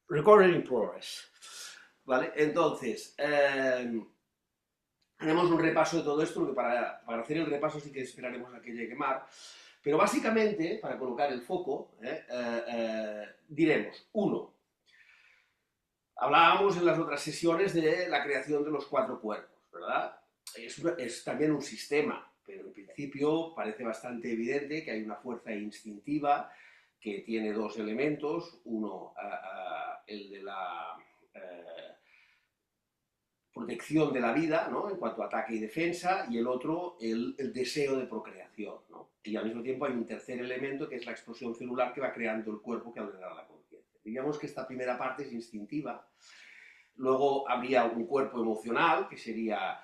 Recording in progress. ¿Vale? Entonces, haremos un repaso de todo esto, porque para hacer el repaso sí que esperaremos a que llegue Mar. Pero básicamente, para colocar el foco, diremos, uno, hablábamos en las otras sesiones de la creación de los cuatro cuerpos, ¿verdad? Es también un sistema, pero en principio parece bastante evidente que hay una fuerza instintiva que tiene dos elementos, uno el de la protección de la vida, ¿no? En cuanto a ataque y defensa, y el otro el deseo de procreación, ¿no? Y al mismo tiempo hay un tercer elemento que es la explosión celular que va creando el cuerpo que alberga la conciencia. Digamos que esta primera parte es instintiva. Luego habría un cuerpo emocional, que sería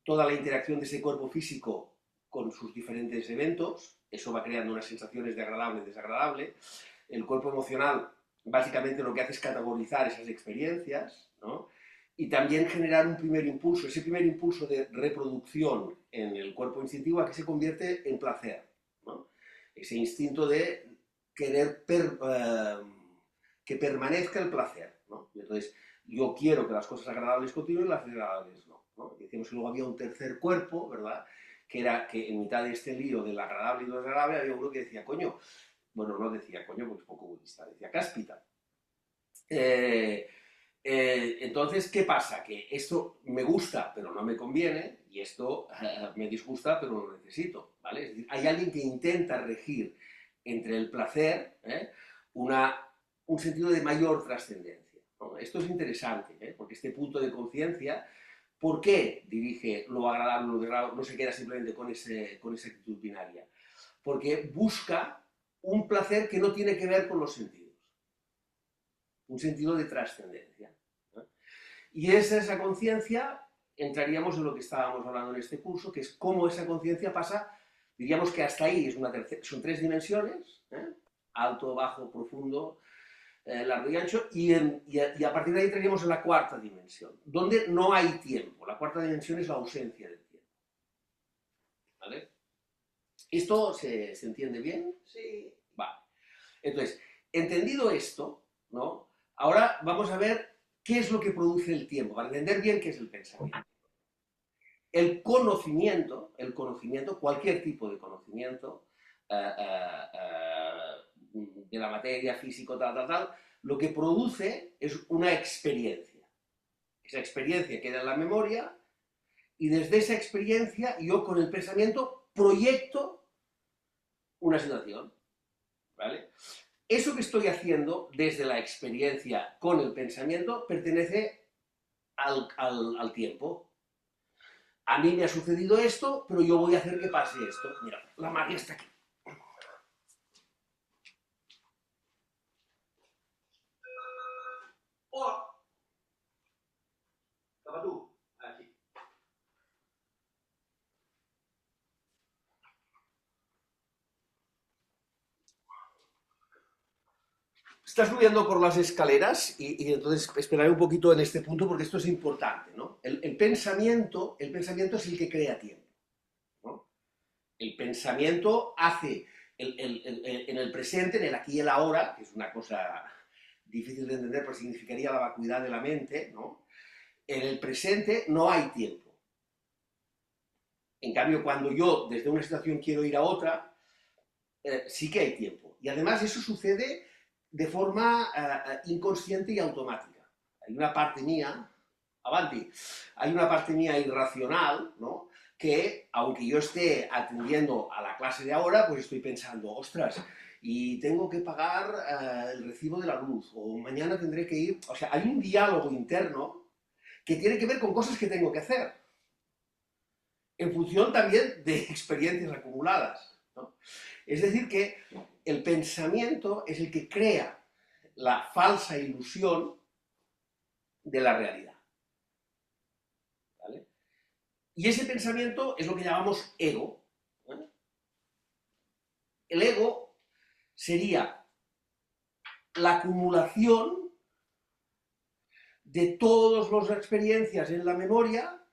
toda la interacción de ese cuerpo físico con sus diferentes eventos. Eso va creando unas sensaciones de agradable y desagradable. El cuerpo emocional básicamente lo que hace es categorizar esas experiencias, ¿no? Y también generar un primer impulso, ese primer impulso de reproducción en el cuerpo instintivo a que se convierte en placer, ¿no? Ese instinto de querer que permanezca el placer, ¿no? Y entonces, yo quiero que las cosas agradables continúen, las desagradables no, ¿no? Y decíamos que luego había un tercer cuerpo, ¿verdad? Que era que en mitad de este lío del agradable y lo desagradable había uno que decía, coño, bueno, no decía coño porque es poco budista, decía cáspita. Eh, entonces, ¿qué pasa? Que esto me gusta, pero no me conviene, y esto me disgusta, pero lo necesito, ¿vale? Es decir, hay alguien que intenta regir entre el placer, una, un sentido de mayor trascendencia, ¿no? Esto es interesante, porque este punto de conciencia, ¿por qué dirige lo agradable, lo desagradable? No se queda simplemente con esa actitud binaria, porque busca un placer que no tiene que ver con los sentidos, un sentido de trascendencia, ¿no? Y esa conciencia, entraríamos en lo que estábamos hablando en este curso, que es cómo esa conciencia pasa, diríamos que hasta ahí es son tres dimensiones, alto, bajo, profundo, largo y ancho, y a partir de ahí entraríamos en la cuarta dimensión, donde no hay tiempo. La cuarta dimensión es la ausencia del tiempo, ¿vale? ¿Esto se entiende bien? Sí. Vale. Entonces, entendido esto, ¿no? Ahora vamos a ver qué es lo que produce el tiempo, para entender bien qué es el pensamiento. El conocimiento, cualquier tipo de conocimiento de la materia, físico, tal, lo que produce es una experiencia. Esa experiencia queda en la memoria y desde esa experiencia yo con el pensamiento proyecto una situación, ¿vale? Eso que estoy haciendo desde la experiencia con el pensamiento pertenece al tiempo. A mí me ha sucedido esto, pero yo voy a hacer que pase esto. Mira, la magia está aquí. Hola. Estaba tú. Aquí. Está subiendo por las escaleras y entonces esperaré un poquito en este punto porque esto es importante, ¿no? El pensamiento es el que crea tiempo, ¿no? El pensamiento hace en el presente, en el aquí y el ahora, que es una cosa difícil de entender, pero significaría la vacuidad de la mente, ¿no? En el presente no hay tiempo. En cambio, cuando yo desde una situación quiero ir a otra, sí que hay tiempo. Y además eso sucede de forma inconsciente y automática. Hay una parte mía, avanti, hay una parte mía irracional, ¿no? Que aunque yo esté atendiendo a la clase de ahora, pues estoy pensando, ostras, y tengo que pagar el recibo de la luz, o mañana tendré que ir, o sea, hay un diálogo interno que tiene que ver con cosas que tengo que hacer, en función también de experiencias acumuladas, ¿no? Es decir, que el pensamiento es el que crea la falsa ilusión de la realidad, ¿vale? Y ese pensamiento es lo que llamamos ego, ¿eh? El ego sería la acumulación de todas las experiencias en la memoria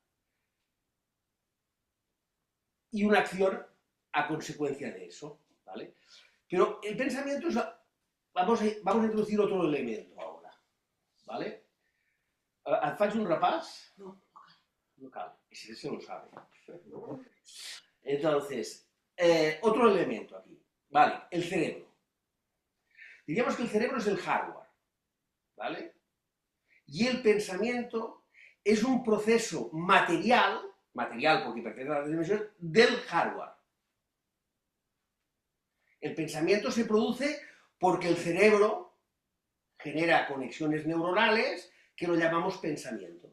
y una acción a consecuencia de eso, ¿vale? Pero el pensamiento es... vamos a introducir otro elemento ahora. Et faig un repàs? No. No cal, ese se lo sabe. Entonces, otro elemento aquí. Vale, el cerebro. Diríamos que el cerebro es el hardware, ¿vale? Y el pensamiento es un proceso material porque pertenece a la dimensión, del hardware. El pensamiento se produce porque el cerebro genera conexiones neuronales que lo llamamos pensamiento,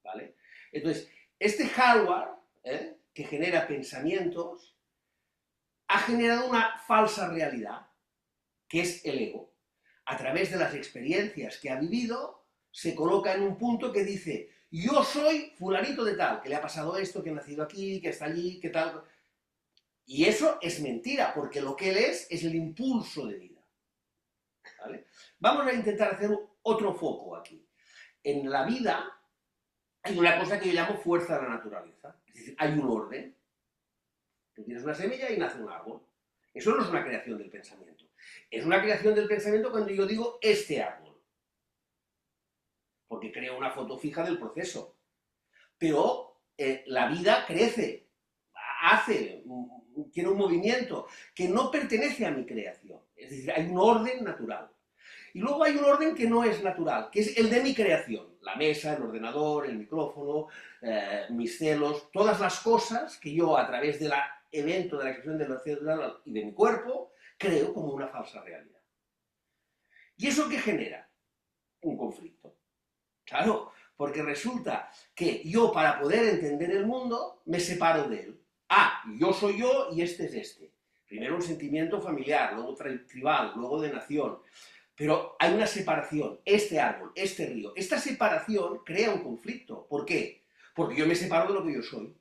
¿vale? Entonces, este hardware, que genera pensamientos, ha generado una falsa realidad, que es el ego. A través de las experiencias que ha vivido, se coloca en un punto que dice, yo soy fulanito de tal, que le ha pasado esto, que ha nacido aquí, que está allí, que tal. Y eso es mentira, porque lo que él es el impulso de vida, ¿vale? Vamos a intentar hacer otro foco aquí. En la vida hay una cosa que yo llamo fuerza de la naturaleza. Es decir, hay un orden. Tú tienes una semilla y nace un árbol. Eso no es una creación del pensamiento. Es una creación del pensamiento cuando yo digo este árbol. Porque creo una foto fija del proceso. Pero la vida crece, tiene un movimiento que no pertenece a mi creación. Es decir, hay un orden natural. Y luego hay un orden que no es natural, que es el de mi creación. La mesa, el ordenador, el micrófono, mis celos, todas las cosas que yo a través del evento de la expresión de la célula y de mi cuerpo creo como una falsa realidad. ¿Y eso qué genera? Un conflicto. Claro, porque resulta que yo para poder entender el mundo me separo de él. Yo soy yo y este es este. Primero un sentimiento familiar, luego tribal, luego de nación. Pero hay una separación, este árbol, este río. Esta separación crea un conflicto. ¿Por qué? Porque yo me separo de lo que yo soy.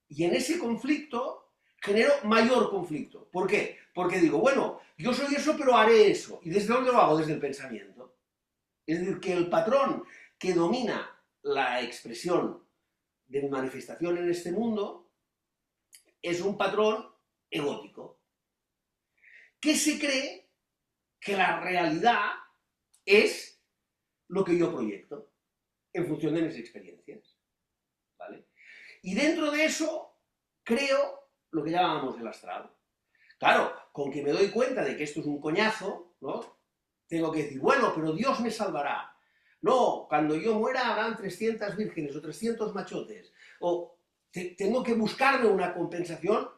Y en ese conflicto genero mayor conflicto. ¿Por qué? Porque digo, bueno, yo soy eso, pero haré eso. ¿Y desde dónde lo hago? Desde el pensamiento. Es decir, que el patrón que domina la expresión de mi manifestación en este mundo es un patrón egótico, que se cree que la realidad es lo que yo proyecto en función de mis experiencias, ¿vale? Y dentro de eso creo lo que llamábamos el astral. Claro, con que me doy cuenta de que esto es un coñazo, ¿no? Tengo que decir, bueno, pero Dios me salvará. No, cuando yo muera habrán 300 vírgenes o 300 machotes. O tengo que buscarme una compensación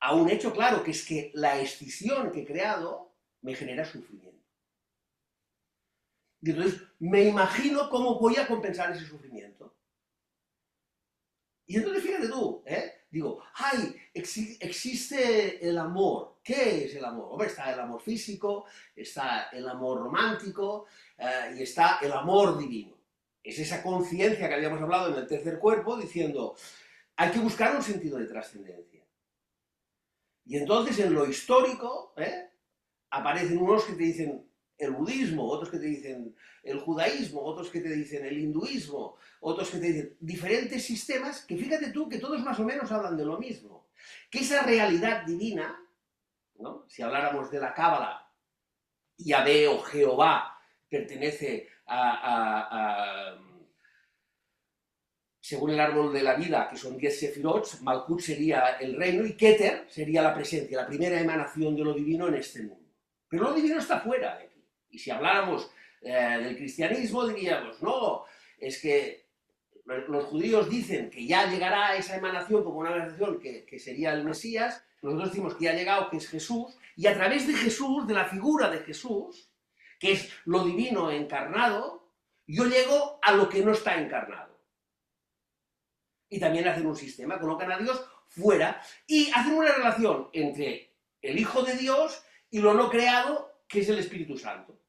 a un hecho claro, que es que la escisión que he creado me genera sufrimiento. Y entonces me imagino cómo voy a compensar ese sufrimiento. Y entonces fíjate tú, digo, existe el amor. ¿Qué es el amor? Hombre, está el amor físico, está el amor romántico y está el amor divino. Es esa conciencia que habíamos hablado en el tercer cuerpo diciendo, hay que buscar un sentido de trascendencia. Y entonces en lo histórico aparecen unos que te dicen el budismo, otros que te dicen el judaísmo, otros que te dicen el hinduismo, otros que te dicen diferentes sistemas que fíjate tú que todos más o menos hablan de lo mismo. Que esa realidad divina, ¿no? Si habláramos de la Cábala, Yahvé o Jehová pertenece según el árbol de la vida, que son 10 sefirot, Malkut sería el reino y Keter sería la presencia, la primera emanación de lo divino en este mundo. Pero lo divino está fuera de aquí. Y si habláramos del cristianismo, diríamos, no, es que los judíos dicen que ya llegará esa emanación como una emanación que sería el Mesías, nosotros decimos que ya ha llegado, que es Jesús, y a través de Jesús, de la figura de Jesús, que es lo divino encarnado, yo llego a lo que no está encarnado. Y también hacen un sistema, colocan a Dios fuera y hacen una relación entre el Hijo de Dios y lo no creado, que es el Espíritu Santo.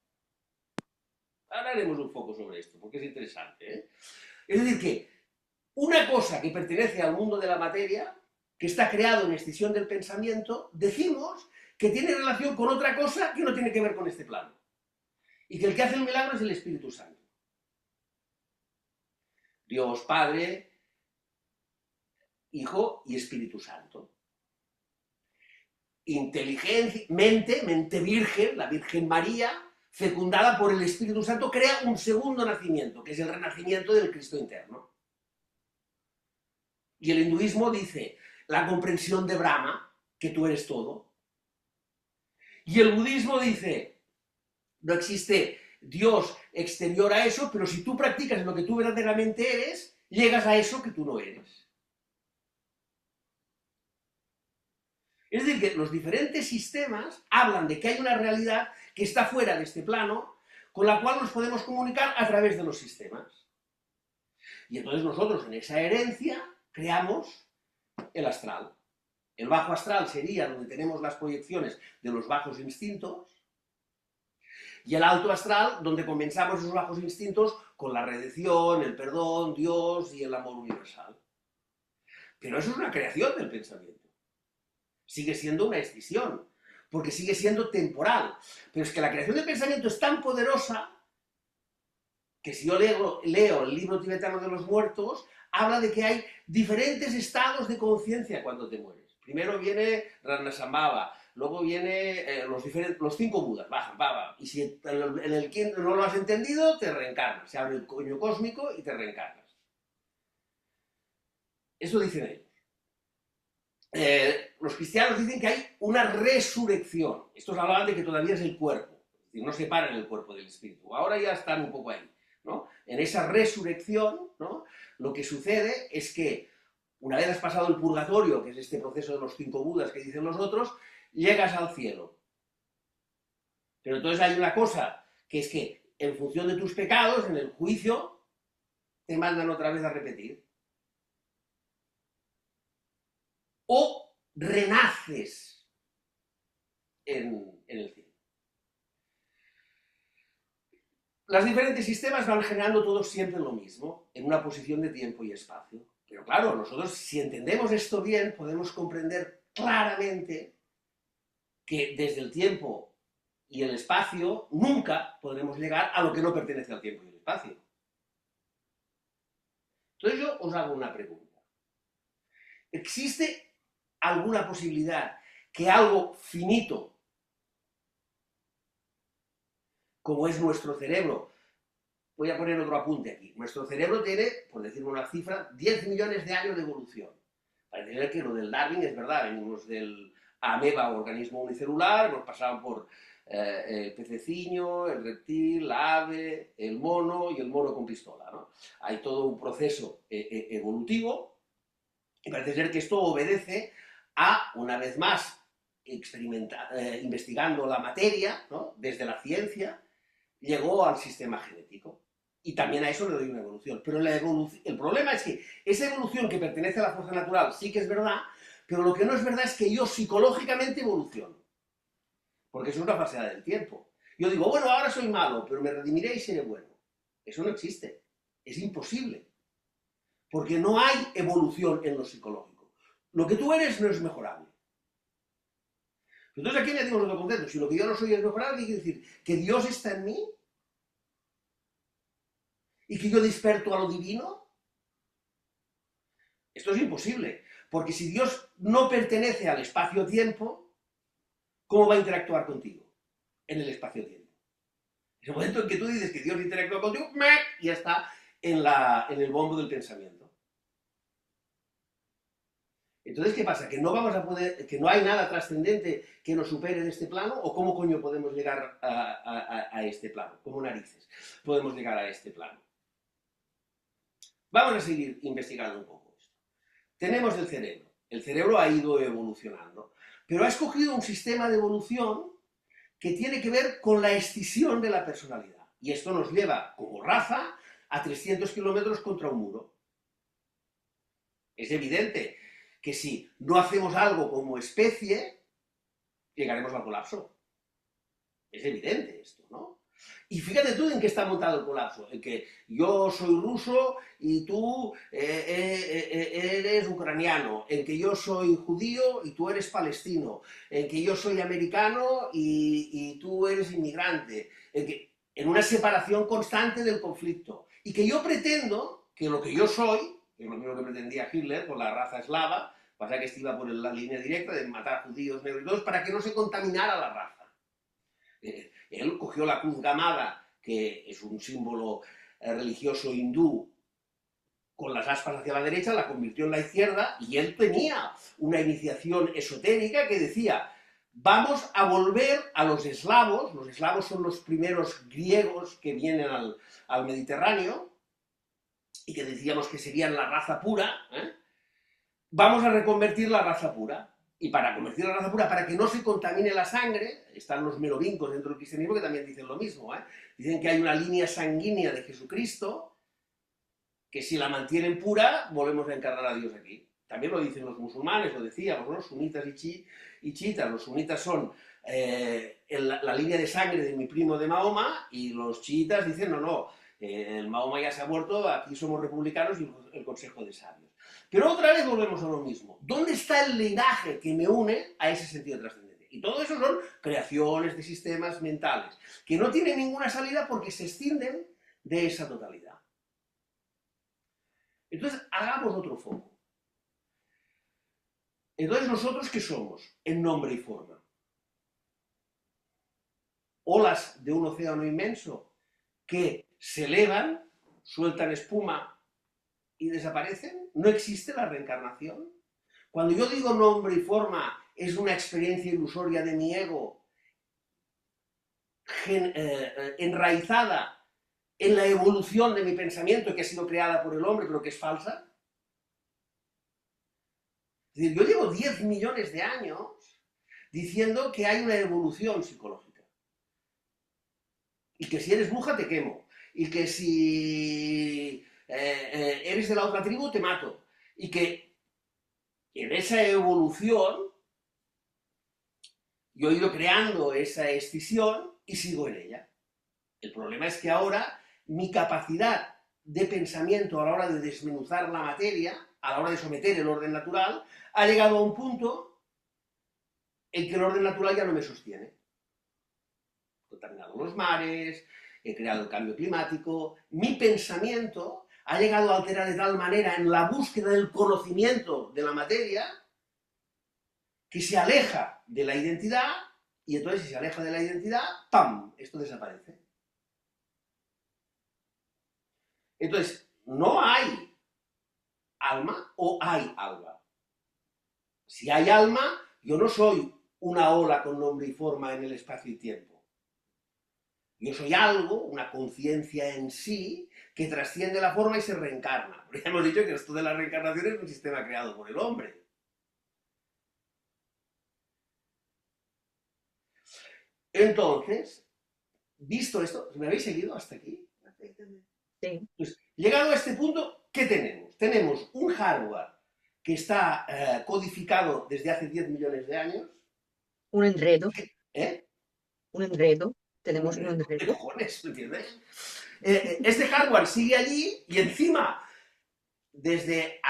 Ahora haremos un foco sobre esto, porque es interesante. Es decir, que una cosa que pertenece al mundo de la materia, que está creado en escisión del pensamiento, decimos que tiene relación con otra cosa que no tiene que ver con este plano. Y que el que hace el milagro es el Espíritu Santo. Dios Padre, Hijo y Espíritu Santo. Inteligencia, mente virgen, la Virgen María, fecundada por el Espíritu Santo, crea un segundo nacimiento, que es el renacimiento del Cristo interno. Y el hinduismo dice la comprensión de Brahma, que tú eres todo. Y el budismo dice, no existe Dios exterior a eso, pero si tú practicas lo que tú verdaderamente eres, llegas a eso que tú no eres. Es decir, que los diferentes sistemas hablan de que hay una realidad que está fuera de este plano, con la cual nos podemos comunicar a través de los sistemas. Y entonces nosotros en esa herencia creamos el astral. El bajo astral sería donde tenemos las proyecciones de los bajos instintos, y el alto astral donde comenzamos esos bajos instintos con la redención, el perdón, Dios y el amor universal. Pero eso es una creación del pensamiento. Sigue siendo una escisión, porque sigue siendo temporal. Pero es que la creación del pensamiento es tan poderosa que si yo leo el libro tibetano de los muertos, habla de que hay diferentes estados de conciencia cuando te mueres. Primero viene Ranasambhava, luego viene los 5 Budas, bajan, y si en el quinto no lo has entendido, te reencarnas. Se abre el coño cósmico y te reencarnas. Eso dicen ellos. Los cristianos dicen que hay una resurrección. Estos hablaban de que todavía es el cuerpo, es decir, no separan el cuerpo del espíritu. Ahora ya están un poco ahí, ¿no? En esa resurrección, ¿no? Lo que sucede es que una vez has pasado el purgatorio, que es este proceso de los 5 Budas que dicen los otros, llegas al cielo. Pero entonces hay una cosa, que es que en función de tus pecados, en el juicio, te mandan otra vez a repetir. O renaces en el cielo. Los diferentes sistemas van generando todos siempre lo mismo, en una posición de tiempo y espacio. Pero claro, nosotros si entendemos esto bien, podemos comprender claramente que desde el tiempo y el espacio nunca podremos llegar a lo que no pertenece al tiempo y al espacio. Entonces yo os hago una pregunta. ¿Existe alguna posibilidad que algo finito, como es nuestro cerebro, voy a poner otro apunte aquí, nuestro cerebro tiene, por decir una cifra, 10 millones de años de evolución? Parece ser que lo del Darwin es verdad, venimos del ameba, organismo unicelular, hemos pasado por el pececiño, el reptil, la ave, el mono y el mono con pistola, ¿no? Hay todo un proceso evolutivo y parece ser que esto obedece a, una vez más, investigando la materia, ¿no? Desde la ciencia, llegó al sistema genético. Y también a eso le doy una evolución. Pero el problema es que esa evolución que pertenece a la fuerza natural sí que es verdad, pero lo que no es verdad es que yo psicológicamente evoluciono. Porque eso es una falsedad del tiempo. Yo digo, bueno, ahora soy malo, pero me redimiré y seré bueno. Eso no existe. Es imposible. Porque no hay evolución en lo psicológico. Lo que tú eres no es mejorable. Entonces aquí añadimos otro concepto. Si lo que yo no soy es mejorable, quiere decir que Dios está en mí y que yo desperto a lo divino. Esto es imposible, porque si Dios no pertenece al espacio-tiempo, ¿cómo va a interactuar contigo en el espacio-tiempo? En el momento en que tú dices que Dios interactúa contigo, ya está en el bombo del pensamiento. Entonces, ¿qué pasa? ¿Que no vamos a poder, que no hay nada trascendente que nos supere en este plano? ¿O cómo coño podemos llegar a este plano? ¿Cómo narices podemos llegar a este plano? Vamos a seguir investigando un poco esto. Tenemos el cerebro. El cerebro ha ido evolucionando, pero ha escogido un sistema de evolución que tiene que ver con la escisión de la personalidad. Y esto nos lleva, como raza, a 300 kilómetros contra un muro. Es evidente que si no hacemos algo como especie, llegaremos al colapso. Es evidente esto, ¿no? Y fíjate tú en qué está montado el colapso, en que yo soy ruso y tú eres ucraniano, en que yo soy judío y tú eres palestino, en que yo soy americano y tú eres inmigrante, en una separación constante del conflicto. Y que yo pretendo que lo que yo soy, que es lo mismo que pretendía Hitler con la raza eslava, pasa que este iba por la línea directa de matar judíos, negros y todos, para que no se contaminara la raza. Él cogió la cruz gamada, que es un símbolo religioso hindú, con las aspas hacia la derecha, la convirtió en la izquierda, y él tenía una iniciación esotérica que decía: vamos a volver a los eslavos son los primeros griegos que vienen al Mediterráneo, y que decíamos que serían la raza pura, vamos a reconvertir la raza pura. Y para convertir la raza pura, para que no se contamine la sangre, están los merovincos dentro del cristianismo que también dicen lo mismo. Dicen que hay una línea sanguínea de Jesucristo, que si la mantienen pura, volvemos a encarnar a Dios aquí. También lo dicen los musulmanes, lo decíamos, ¿no? Sunitas y chiitas. Los sunitas son la línea de sangre de mi primo de Mahoma, y los chiitas dicen, no, el Mahoma ya se ha muerto, aquí somos republicanos y el Consejo de Sabios. Pero otra vez volvemos a lo mismo. ¿Dónde está el linaje que me une a ese sentido de trascendencia? Y todo eso son creaciones de sistemas mentales que no tienen ninguna salida porque se escinden de esa totalidad. Entonces, hagamos otro foco. Entonces, ¿nosotros qué somos en nombre y forma? Olas de un océano inmenso que se elevan, sueltan espuma y desaparecen. ¿No existe la reencarnación? Cuando yo digo nombre y forma, es una experiencia ilusoria de mi ego, enraizada en la evolución de mi pensamiento, que ha sido creada por el hombre, pero que es falsa. Es decir, yo llevo 10 millones de años diciendo que hay una evolución psicológica. Y que si eres bruja te quemo. Y que si eres de la otra tribu te mato. Y que en esa evolución yo he ido creando esa escisión y sigo en ella. El problema es que ahora mi capacidad de pensamiento a la hora de desmenuzar la materia, a la hora de someter el orden natural, ha llegado a un punto en que el orden natural ya no me sostiene. He contaminado los mares, he creado el cambio climático, mi pensamiento ha llegado a alterar de tal manera en la búsqueda del conocimiento de la materia que se aleja de la identidad, y entonces si se aleja de la identidad, ¡pam!, esto desaparece. Entonces, no hay alma o hay alma. Si hay alma, yo no soy una ola con nombre y forma en el espacio y tiempo. Yo soy algo, una conciencia en sí, que trasciende la forma y se reencarna. Porque ya hemos dicho que esto de la reencarnación es un sistema creado por el hombre. Entonces, visto esto, ¿me habéis seguido hasta aquí? Sí. Pues, llegado a este punto, ¿qué tenemos? Tenemos un hardware que está codificado desde hace 10 millones de años. Un enredo. ¿Eh? Un enredo. Tenemos un enredo. ¿Qué cojones? ¿Me entiendes? Este hardware sigue allí, y encima, desde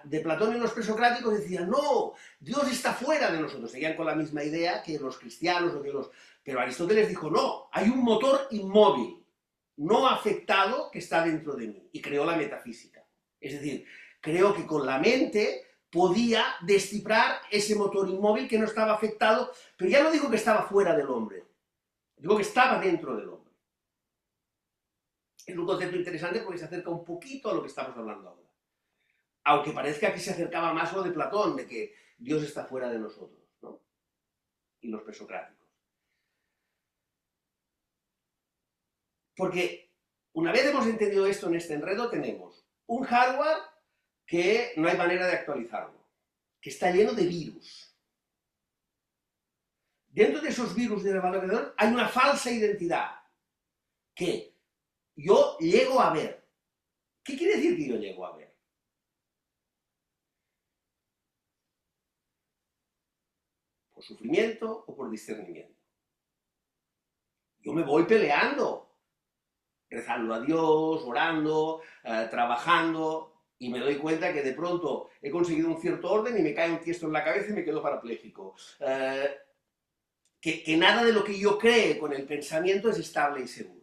de Platón y los presocráticos decían, no, Dios está fuera de nosotros. Seguían con la misma idea que los cristianos o que los... Pero Aristóteles dijo, no, hay un motor inmóvil, no afectado, que está dentro de mí, y creó la metafísica. Es decir, creo que con la mente podía descifrar ese motor inmóvil que no estaba afectado, pero ya no digo que estaba fuera del hombre, digo que estaba dentro del hombre. Es un concepto interesante porque se acerca un poquito a lo que estamos hablando ahora. Aunque parezca que se acercaba más a lo de Platón, de que Dios está fuera de nosotros, ¿no? Y los presocráticos. Porque una vez hemos entendido esto en este enredo, tenemos un hardware que no hay manera de actualizarlo, que está lleno de virus. Dentro de esos virus de evaluación hay una falsa identidad que yo llego a ver. ¿Qué quiere decir que yo llego a ver? Por sufrimiento o por discernimiento. Yo me voy peleando, rezando a Dios, orando, trabajando, y me doy cuenta que de pronto he conseguido un cierto orden y me cae un tiesto en la cabeza y me quedo parapléjico. Que nada de lo que yo cree con el pensamiento es estable y seguro.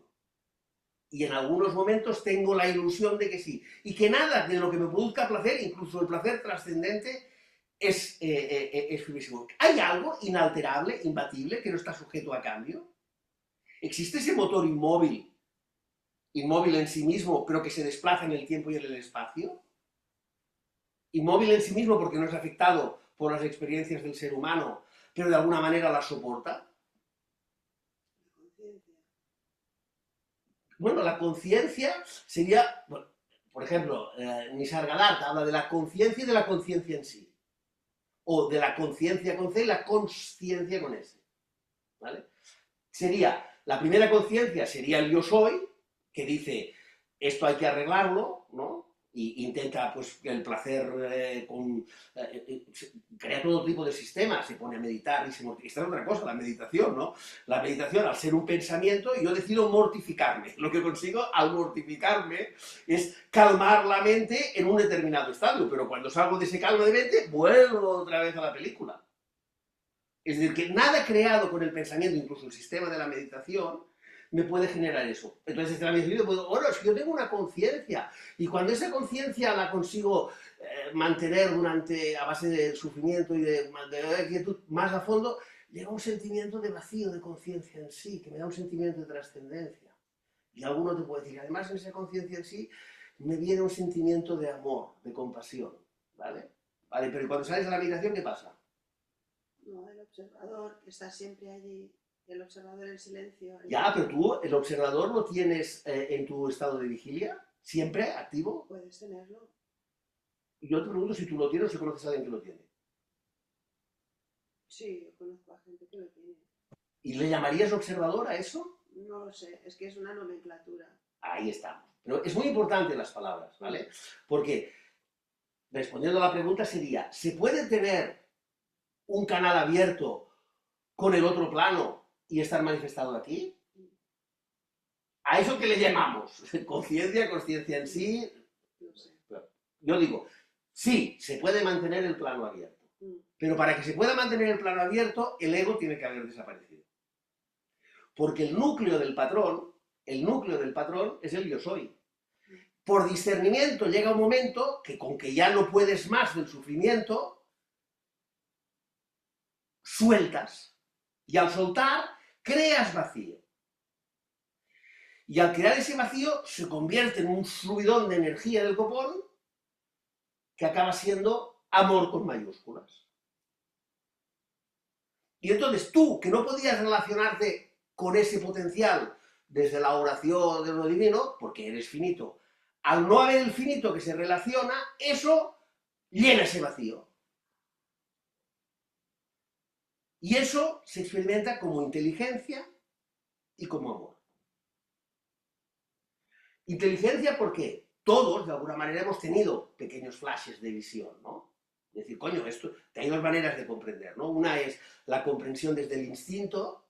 Y en algunos momentos tengo la ilusión de que sí. Y que nada de lo que me produzca placer, incluso el placer trascendente, es finísimo. ¿Hay algo inalterable, imbatible, que no está sujeto a cambio? ¿Existe ese motor inmóvil, inmóvil en sí mismo, pero que se desplaza en el tiempo y en el espacio? Inmóvil en sí mismo porque no es afectado por las experiencias del ser humano, pero de alguna manera las soporta. Bueno, la conciencia sería, bueno, por ejemplo, Nisargadatta habla de la conciencia y de la conciencia en sí, o de la conciencia con C y la consciencia con S, ¿vale? Sería, la primera conciencia sería el yo soy, que dice, esto hay que arreglarlo, ¿no? Y intenta, pues, el placer crea todo tipo de sistemas, se pone a meditar y se mortifica. Esta es otra cosa, la meditación, ¿no? La meditación, al ser un pensamiento, yo decido mortificarme. Lo que consigo al mortificarme es calmar la mente en un determinado estado, pero cuando salgo de ese calma de mente, vuelvo otra vez a la película. Es decir, que nada creado con el pensamiento, incluso el sistema de la meditación, me puede generar eso. Entonces, desde la meditación puedo, bueno, es que yo tengo una conciencia, y cuando esa conciencia la consigo mantener a base del sufrimiento y de quietud más a fondo, llega un sentimiento de vacío de conciencia en sí, que me da un sentimiento de trascendencia. Y alguno te puede decir, además en esa conciencia en sí, me viene un sentimiento de amor, de compasión, ¿vale? Vale, pero cuando sales de la meditación, ¿qué pasa? No, el observador que está siempre allí, el observador en silencio. Ya, pero tú, el observador lo tienes en tu estado de vigilia, siempre activo. Puedes tenerlo. Y yo te pregunto si tú lo tienes o si conoces a alguien que lo tiene. Sí, yo conozco a gente que lo tiene. ¿Y le llamarías observador a eso? No lo sé, es que es una nomenclatura. Ahí estamos. Pero es muy importante las palabras, ¿vale? Porque, respondiendo a la pregunta sería, ¿se puede tener un canal abierto con el otro plano y estar manifestado aquí? ¿A eso que le llamamos? Conciencia, conciencia en sí. No sé. Yo digo, sí, se puede mantener el plano abierto. Pero para que se pueda mantener el plano abierto, el ego tiene que haber desaparecido. Porque el núcleo del patrón es el yo soy. Por discernimiento llega un momento que con que ya no puedes más del sufrimiento, sueltas. Y al soltar, creas vacío. Y al crear ese vacío, se convierte en un subidón de energía del copón que acaba siendo amor con mayúsculas. Y entonces tú, que no podías relacionarte con ese potencial desde la oración de lo divino, porque eres finito, al no haber el finito que se relaciona, eso llena ese vacío. Y eso se experimenta como inteligencia y como amor. Inteligencia porque todos, de alguna manera, hemos tenido pequeños flashes de visión, ¿no? Es decir, coño, esto, hay dos maneras de comprender, ¿no? Una es la comprensión desde el instinto.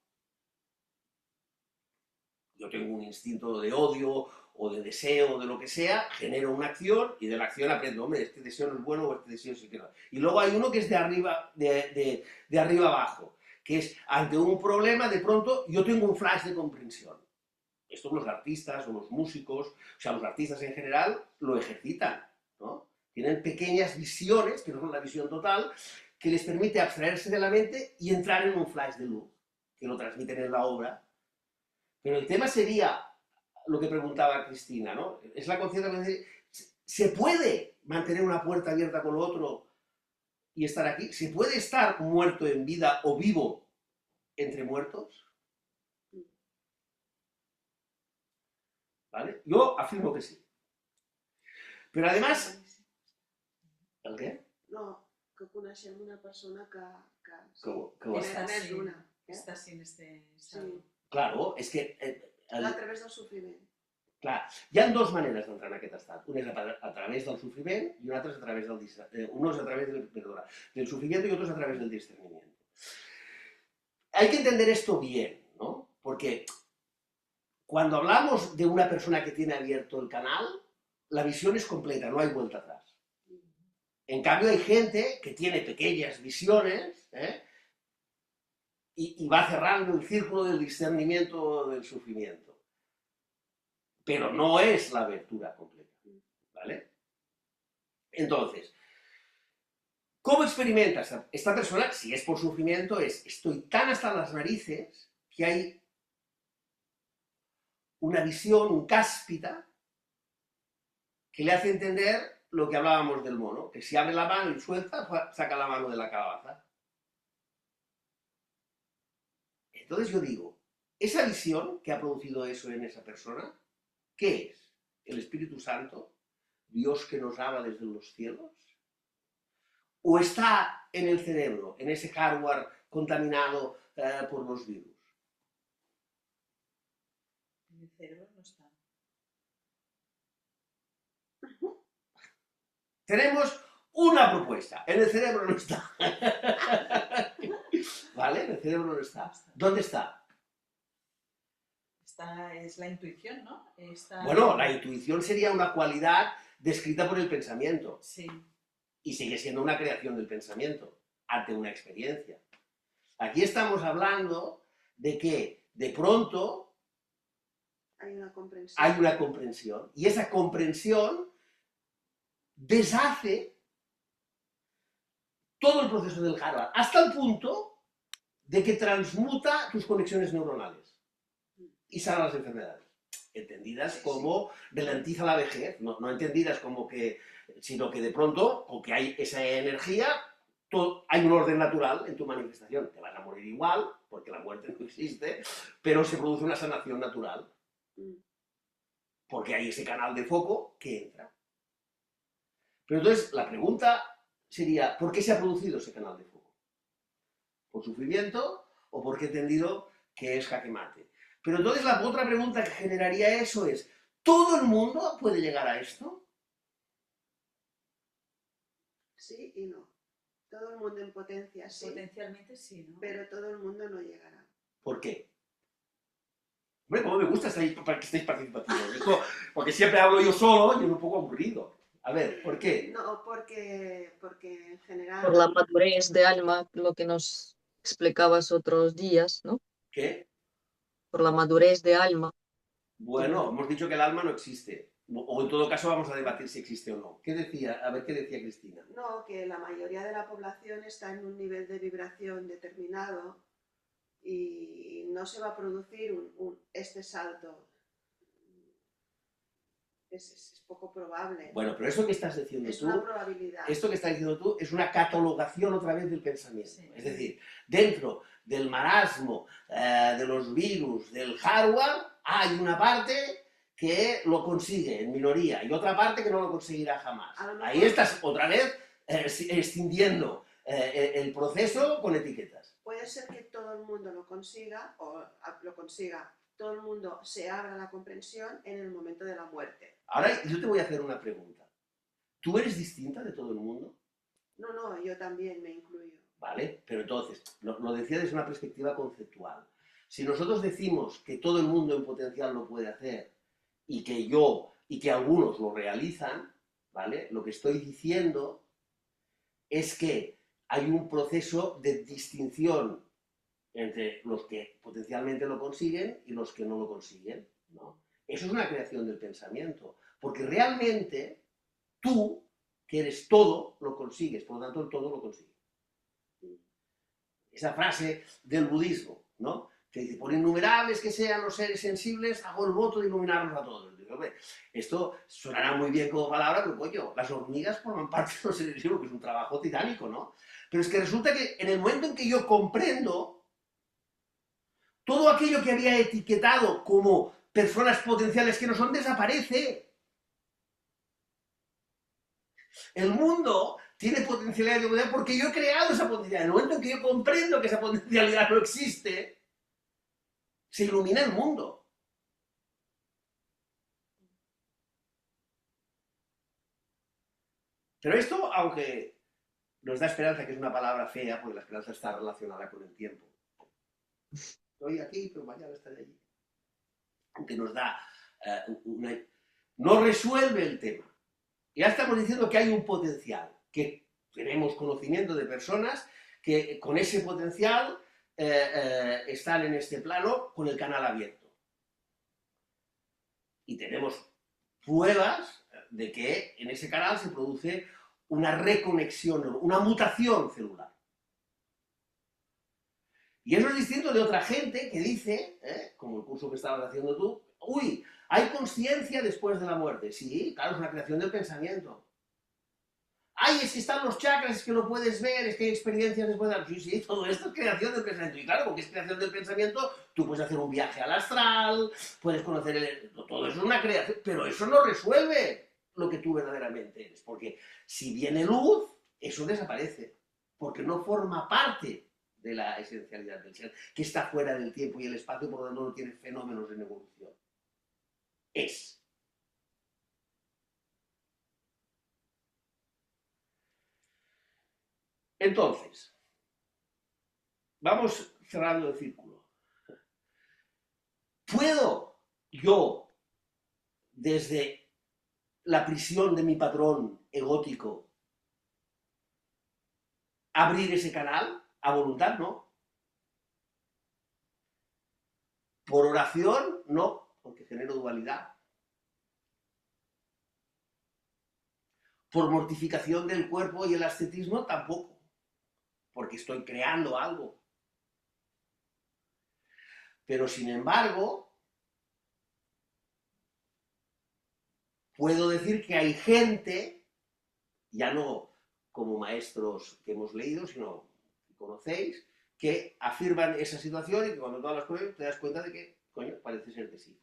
Yo tengo un instinto de odio o de deseo o de lo que sea, genero una acción y de la acción aprendo, hombre, este deseo no es bueno o este deseo sí que no. Y luego hay uno que es de arriba, de arriba abajo, que es ante un problema, de pronto yo tengo un flash de comprensión. Esto los artistas o los músicos, o sea, los artistas en general lo ejercitan, ¿no? Tienen pequeñas visiones, que no son la visión total, que les permite abstraerse de la mente y entrar en un flash de luz, que lo transmiten en la obra. Pero el tema sería lo que preguntaba Cristina, ¿no? Es la conciencia que ¿se puede mantener una puerta abierta con lo otro y estar aquí? ¿Se puede estar muerto en vida o vivo entre muertos? ¿Vale? Yo afirmo que sí. Però además... El què? No, que coneixem una persona que Que ho està més d'una. Está sin este estado. Sí. Claro, és que... A través del sofriment. Clar, hi ha dues maneres d'entrar en aquest estat. Una és a través del sufriment i una altra és a través del... uno es a través del sufrimiento y otro es a través del discernimiento. Hay que entender esto bien, ¿no? Porque cuando hablamos de una persona que tiene abierto el canal, la visión es completa, no hay vuelta atrás. En cambio, hay gente que tiene pequeñas visiones y va cerrando el círculo del discernimiento del sufrimiento. Pero no es la abertura completa, ¿vale? Entonces, ¿cómo experimenta esta persona? Si es por sufrimiento, estoy tan hasta las narices que hay una visión, un cáspita, que le hace entender lo que hablábamos del mono, que si abre la mano y suelta, saca la mano de la calabaza. Entonces yo digo, esa visión que ha producido eso en esa persona, ¿qué es? ¿El Espíritu Santo? ¿Dios que nos habla desde los cielos? ¿O está en el cerebro, en ese hardware contaminado por los virus? En el cerebro no está. Tenemos una propuesta, en el cerebro no está. ¿Vale? En el cerebro no está. ¿Dónde está? Es la intuición, ¿no? Bueno, la intuición sería una cualidad descrita por el pensamiento Sí, y sigue siendo una creación del pensamiento ante una experiencia. Aquí estamos hablando de que de pronto Hay una comprensión. hay una comprensión y esa comprensión deshace todo el proceso del hardware hasta el punto de que transmuta tus conexiones neuronales y sana las enfermedades, entendidas como ralentiza la vejez, no entendidas como que, sino que de pronto, con que hay esa energía, hay un orden natural en tu manifestación. Te vas a morir igual, porque la muerte no existe, pero se produce una sanación natural, porque hay ese canal de foco que entra. Pero entonces la pregunta sería, ¿por qué se ha producido ese canal de foco? ¿Por sufrimiento o porque he entendido que es jaque mate? Pero entonces la otra pregunta que generaría eso es, ¿todo el mundo puede llegar a esto? Sí y no. Todo el mundo en potencia sí, potencialmente sí, ¿no? pero todo el mundo no llegará. ¿Por qué? Hombre, como me gusta para que estéis participativos. Porque siempre hablo yo solo y es un poco aburrido. A ver, ¿por qué? No, porque en general... Por la madurez de alma, lo que nos explicabas otros días, ¿no? ¿Qué? Por la madurez de alma. Bueno, hemos dicho que el alma no existe. O en todo caso vamos a debatir si existe o no. ¿Qué decía? A ver, ¿qué decía Cristina? No, que la mayoría de la población está en un nivel de vibración determinado y no se va a producir este salto. Es poco probable. Bueno, pero eso que estás diciendo es tú, una probabilidad. esto que estás diciendo tú es una catalogación otra vez del pensamiento. Sí. Es decir, dentro del marasmo, de los virus, del hardware, hay una parte que lo consigue en minoría y otra parte que no lo conseguirá jamás. Ahí estás otra vez extendiendo el proceso con etiquetas. Puede ser que todo el mundo lo consiga o lo consiga. Todo el mundo se abra a la comprensión en el momento de la muerte. Ahora yo te voy a hacer una pregunta. ¿Tú eres distinta de todo el mundo? No, yo también me incluyo. ¿Vale? Pero entonces, lo decía desde una perspectiva conceptual. Si nosotros decimos que todo el mundo en potencial lo puede hacer y que algunos lo realizan, ¿vale? Lo que estoy diciendo es que hay un proceso de distinción entre los que potencialmente lo consiguen y los que no lo consiguen, ¿no? Eso es una creación del pensamiento, porque realmente tú, que eres todo, lo consigues, por lo tanto el todo lo consigue. Esa frase del budismo, ¿no? Que dice, por innumerables que sean los seres sensibles, hago el voto de iluminarlos a todos. Digo, hombre, esto sonará muy bien como palabra, pero coño, las hormigas forman parte de los seres vivos, que es un trabajo titánico, ¿no? Pero es que resulta que en el momento en que yo comprendo todo aquello que había etiquetado como personas potenciales que no son, desaparece. El mundo tiene potencialidad de humanidad porque yo he creado esa potencialidad. En el momento en que yo comprendo que esa potencialidad no existe, se ilumina el mundo. Pero esto, aunque nos da esperanza, que es una palabra fea, porque la esperanza está relacionada con el tiempo. Estoy aquí, pero mañana estaré allí. Aunque nos da no resuelve el tema. Ya estamos diciendo que hay un potencial, que tenemos conocimiento de personas que con ese potencial están en este plano con el canal abierto. Y tenemos pruebas de que en ese canal se produce una reconexión, una mutación celular. Y eso es distinto de otra gente que dice, como el curso que estabas haciendo tú, Uy, ¿hay conciencia después de la muerte? Sí, claro, es una creación del pensamiento. Ay, es que están los chakras, es que lo puedes ver, es que hay experiencias después de la... Sí, sí, todo esto es creación del pensamiento. Y claro, porque es creación del pensamiento, tú puedes hacer un viaje al astral, puedes conocer el... Todo eso es una creación, pero eso no resuelve lo que tú verdaderamente eres. Porque si viene luz, eso desaparece. Porque no forma parte de la esencialidad del ser, que está fuera del tiempo y el espacio, por lo tanto no tiene fenómenos en evolución. Es. Entonces, vamos cerrando el círculo. ¿Puedo yo, desde la prisión de mi patrón egótico, abrir ese canal a voluntad? No. Por oración, no, porque genero dualidad. Por mortificación del cuerpo y el ascetismo, tampoco, porque estoy creando algo. Pero sin embargo, puedo decir que hay gente, ya no como maestros que hemos leído, sino que conocéis, que afirman esa situación y que cuando todas las pruebas te das cuenta de que, coño, parece ser que sí.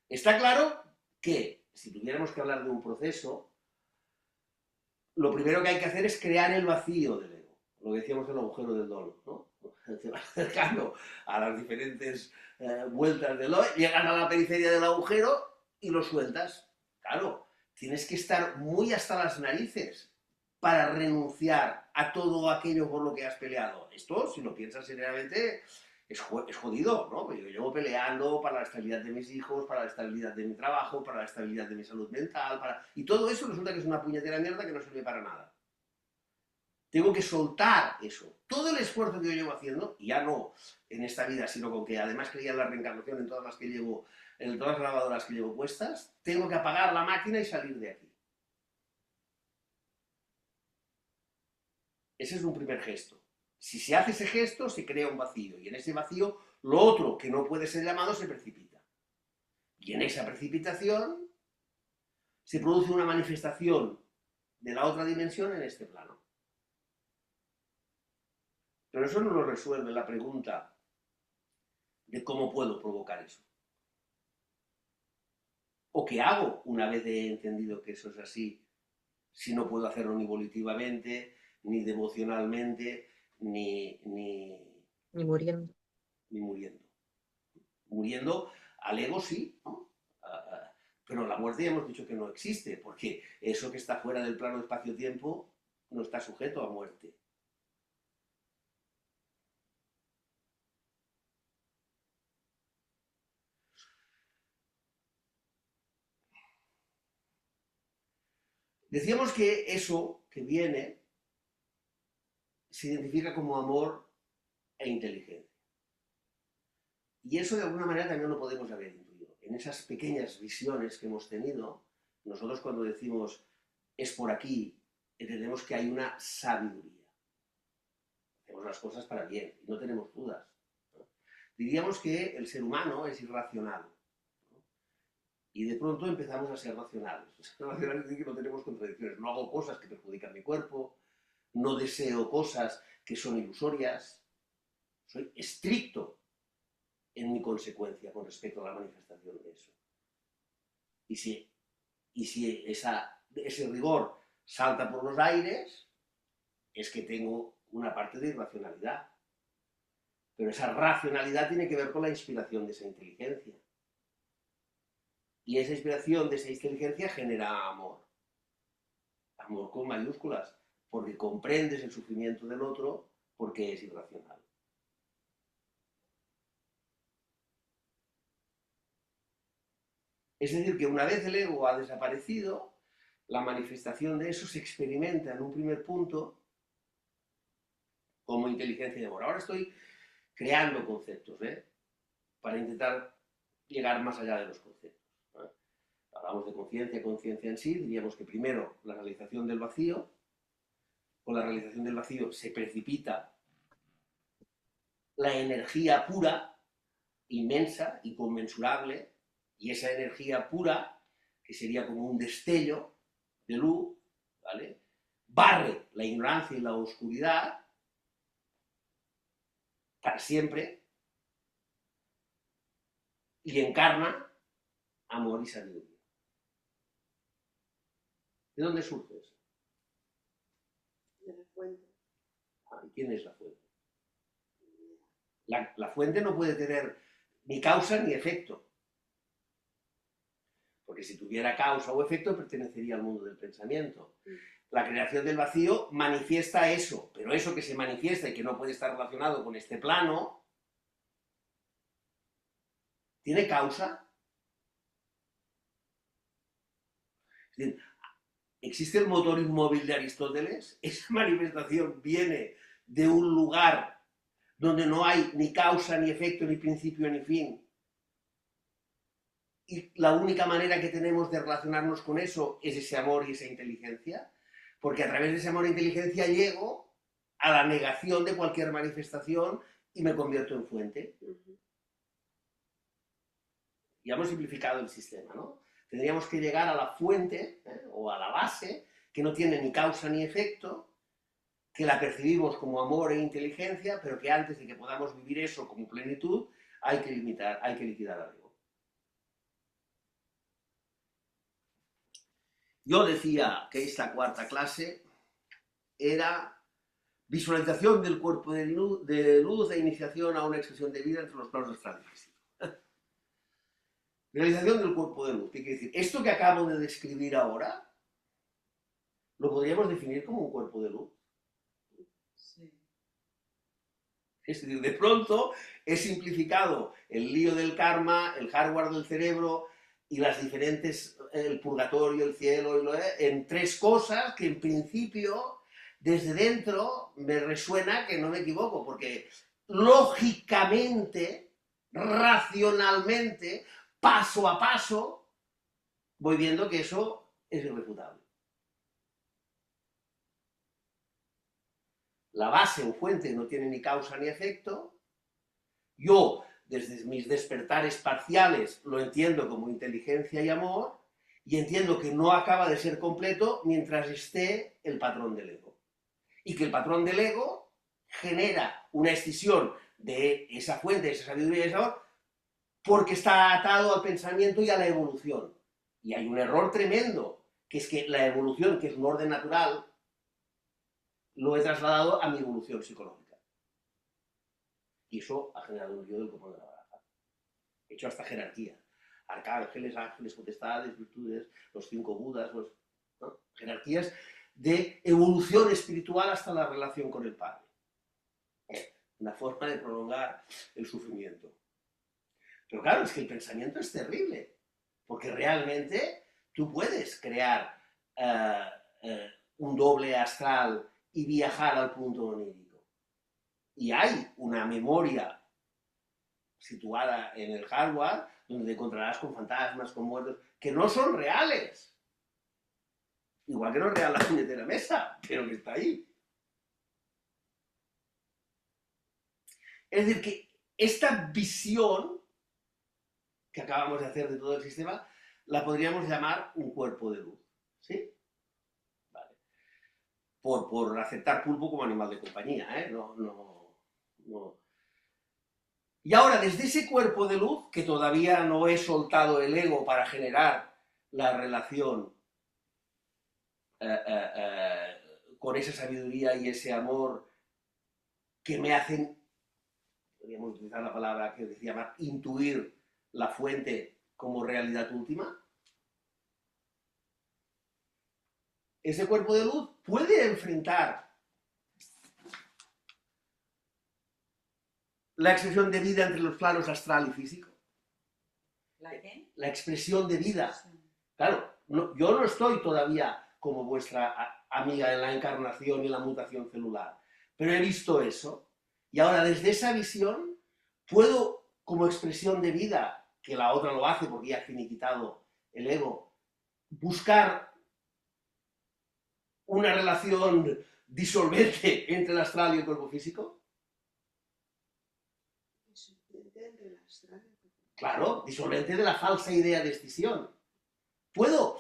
Está claro que, si tuviéramos que hablar de un proceso, lo primero que hay que hacer es crear el vacío del ego. Lo que decíamos del agujero del dolor, ¿no? Te vas acercando a las diferentes vueltas del hoy, llegas a la periferia del agujero y lo sueltas. Claro, tienes que estar muy hasta las narices para renunciar a todo aquello por lo que has peleado. Esto, si lo piensas seriamente, es jodido, ¿no? Yo llevo peleando para la estabilidad de mis hijos, para la estabilidad de mi trabajo, para la estabilidad de mi salud mental, y todo eso resulta que es una puñetera mierda que no sirve para nada. Tengo que soltar eso. Todo el esfuerzo que yo llevo haciendo, y ya no en esta vida, sino con que además creía en la reencarnación en todas las que llevo, en todas las grabadoras que llevo puestas, tengo que apagar la máquina y salir de aquí. Ese es un primer gesto. Si se hace ese gesto, se crea un vacío, y en ese vacío lo otro que no puede ser llamado se precipita. Y en esa precipitación se produce una manifestación de la otra dimensión en este plano. Pero eso no nos resuelve la pregunta de cómo puedo provocar eso. ¿O qué hago una vez he entendido que eso es así, si no puedo hacerlo ni volitivamente, ni devocionalmente, ni muriendo. ni muriendo? Muriendo al ego sí, ¿no? Pero la muerte ya hemos dicho que no existe, porque eso que está fuera del plano de espacio-tiempo no está sujeto a muerte. Decíamos que eso que viene se identifica como amor e inteligencia. Y eso de alguna manera también lo podemos haber intuido. En esas pequeñas visiones que hemos tenido, nosotros cuando decimos es por aquí, entendemos que hay una sabiduría. Hacemos las cosas para bien y no tenemos dudas, ¿no? Diríamos que el ser humano es irracional, ¿no? Y de pronto empezamos a ser racionales. Ser racionales es decir que no tenemos contradicciones. No hago cosas que perjudican mi cuerpo, no deseo cosas que son ilusorias, soy estricto en mi consecuencia con respecto a la manifestación de eso. Y si ese rigor salta por los aires, es que tengo una parte de irracionalidad. Pero esa racionalidad tiene que ver con la inspiración de esa inteligencia. Y esa inspiración de esa inteligencia genera amor. Amor con mayúsculas, porque comprendes el sufrimiento del otro porque es irracional. Es decir, que una vez el ego ha desaparecido, la manifestación de eso se experimenta en un primer punto como inteligencia de amor. Ahora estoy creando conceptos, para intentar llegar más allá de los conceptos. Hablamos de conciencia en sí, diríamos que primero la realización del vacío. Con la realización del vacío se precipita la energía pura, inmensa, inconmensurable, y esa energía pura, que sería como un destello de luz, ¿vale?, barre la ignorancia y la oscuridad para siempre y encarna amor y sabiduría. ¿De dónde surge eso? De la fuente. ¿Y quién es la fuente? La fuente no puede tener ni causa ni efecto, porque si tuviera causa o efecto pertenecería al mundo del pensamiento. La creación del vacío manifiesta eso, pero eso que se manifiesta y que no puede estar relacionado con este plano, ¿tiene causa? Es decir, ¿existe el motor inmóvil de Aristóteles? Esa manifestación viene de un lugar donde no hay ni causa, ni efecto, ni principio, ni fin. Y la única manera que tenemos de relacionarnos con eso es ese amor y esa inteligencia, porque a través de ese amor e inteligencia llego a la negación de cualquier manifestación y me convierto en fuente. Ya hemos simplificado el sistema, ¿no? Tendríamos que llegar a la fuente, o a la base, que no tiene ni causa ni efecto, que la percibimos como amor e inteligencia, pero que antes de que podamos vivir eso como plenitud, hay que liquidar al ego. Yo decía que esta cuarta clase era visualización del cuerpo de luz e iniciación a una expresión de vida entre los planos astral y físico. Realización del cuerpo de luz. ¿Qué quiere decir? Esto que acabo de describir ahora, lo podríamos definir como un cuerpo de luz. Sí. Es decir, de pronto he simplificado el lío del karma, el hardware del cerebro y las diferentes, el purgatorio, el cielo, en tres cosas que en principio, desde dentro, me resuena que no me equivoco, porque lógicamente, racionalmente, paso a paso, voy viendo que eso es irrefutable. La base o fuente no tiene ni causa ni efecto. Yo, desde mis despertares parciales, lo entiendo como inteligencia y amor, y entiendo que no acaba de ser completo mientras esté el patrón del ego. Y que el patrón del ego genera una escisión de esa fuente, de esa sabiduría y ese amor, porque está atado al pensamiento y a la evolución. Y hay un error tremendo, que es que la evolución, que es un orden natural, lo he trasladado a mi evolución psicológica. Y eso ha generado un lío del copón de la baraja. He hecho hasta jerarquía. Arcángeles, ángeles, potestades, virtudes, los 5 budas, ¿no? Jerarquías de evolución espiritual hasta la relación con el Padre. Una forma de prolongar el sufrimiento. Pero claro, es que el pensamiento es terrible, porque realmente tú puedes crear un doble astral y viajar al punto onírico. Y hay una memoria situada en el hardware donde te encontrarás con fantasmas, con muertos, que no son reales. Igual que no es real la puñetera mesa, pero que está ahí. Es decir, que esta visión que acabamos de hacer de todo el sistema, la podríamos llamar un cuerpo de luz. ¿Sí? Vale. Por aceptar pulpo como animal de compañía, ¿eh? No. Y ahora, desde ese cuerpo de luz, que todavía no he soltado el ego para generar la relación con esa sabiduría y ese amor que me hacen, podríamos utilizar la palabra que decía, intuir la fuente como realidad última, ese cuerpo de luz puede enfrentar la expresión de vida entre los planos astral y físico. ¿La qué? La expresión de vida. Claro, yo no estoy todavía como vuestra amiga en la encarnación y la mutación celular, pero he visto eso, y ahora desde esa visión puedo, como expresión de vida, que la otra lo hace porque ya ha finiquitado el ego, buscar una relación disolvente entre el astral y el cuerpo físico. Claro, disolvente de la falsa idea de escisión. ¿Puedo,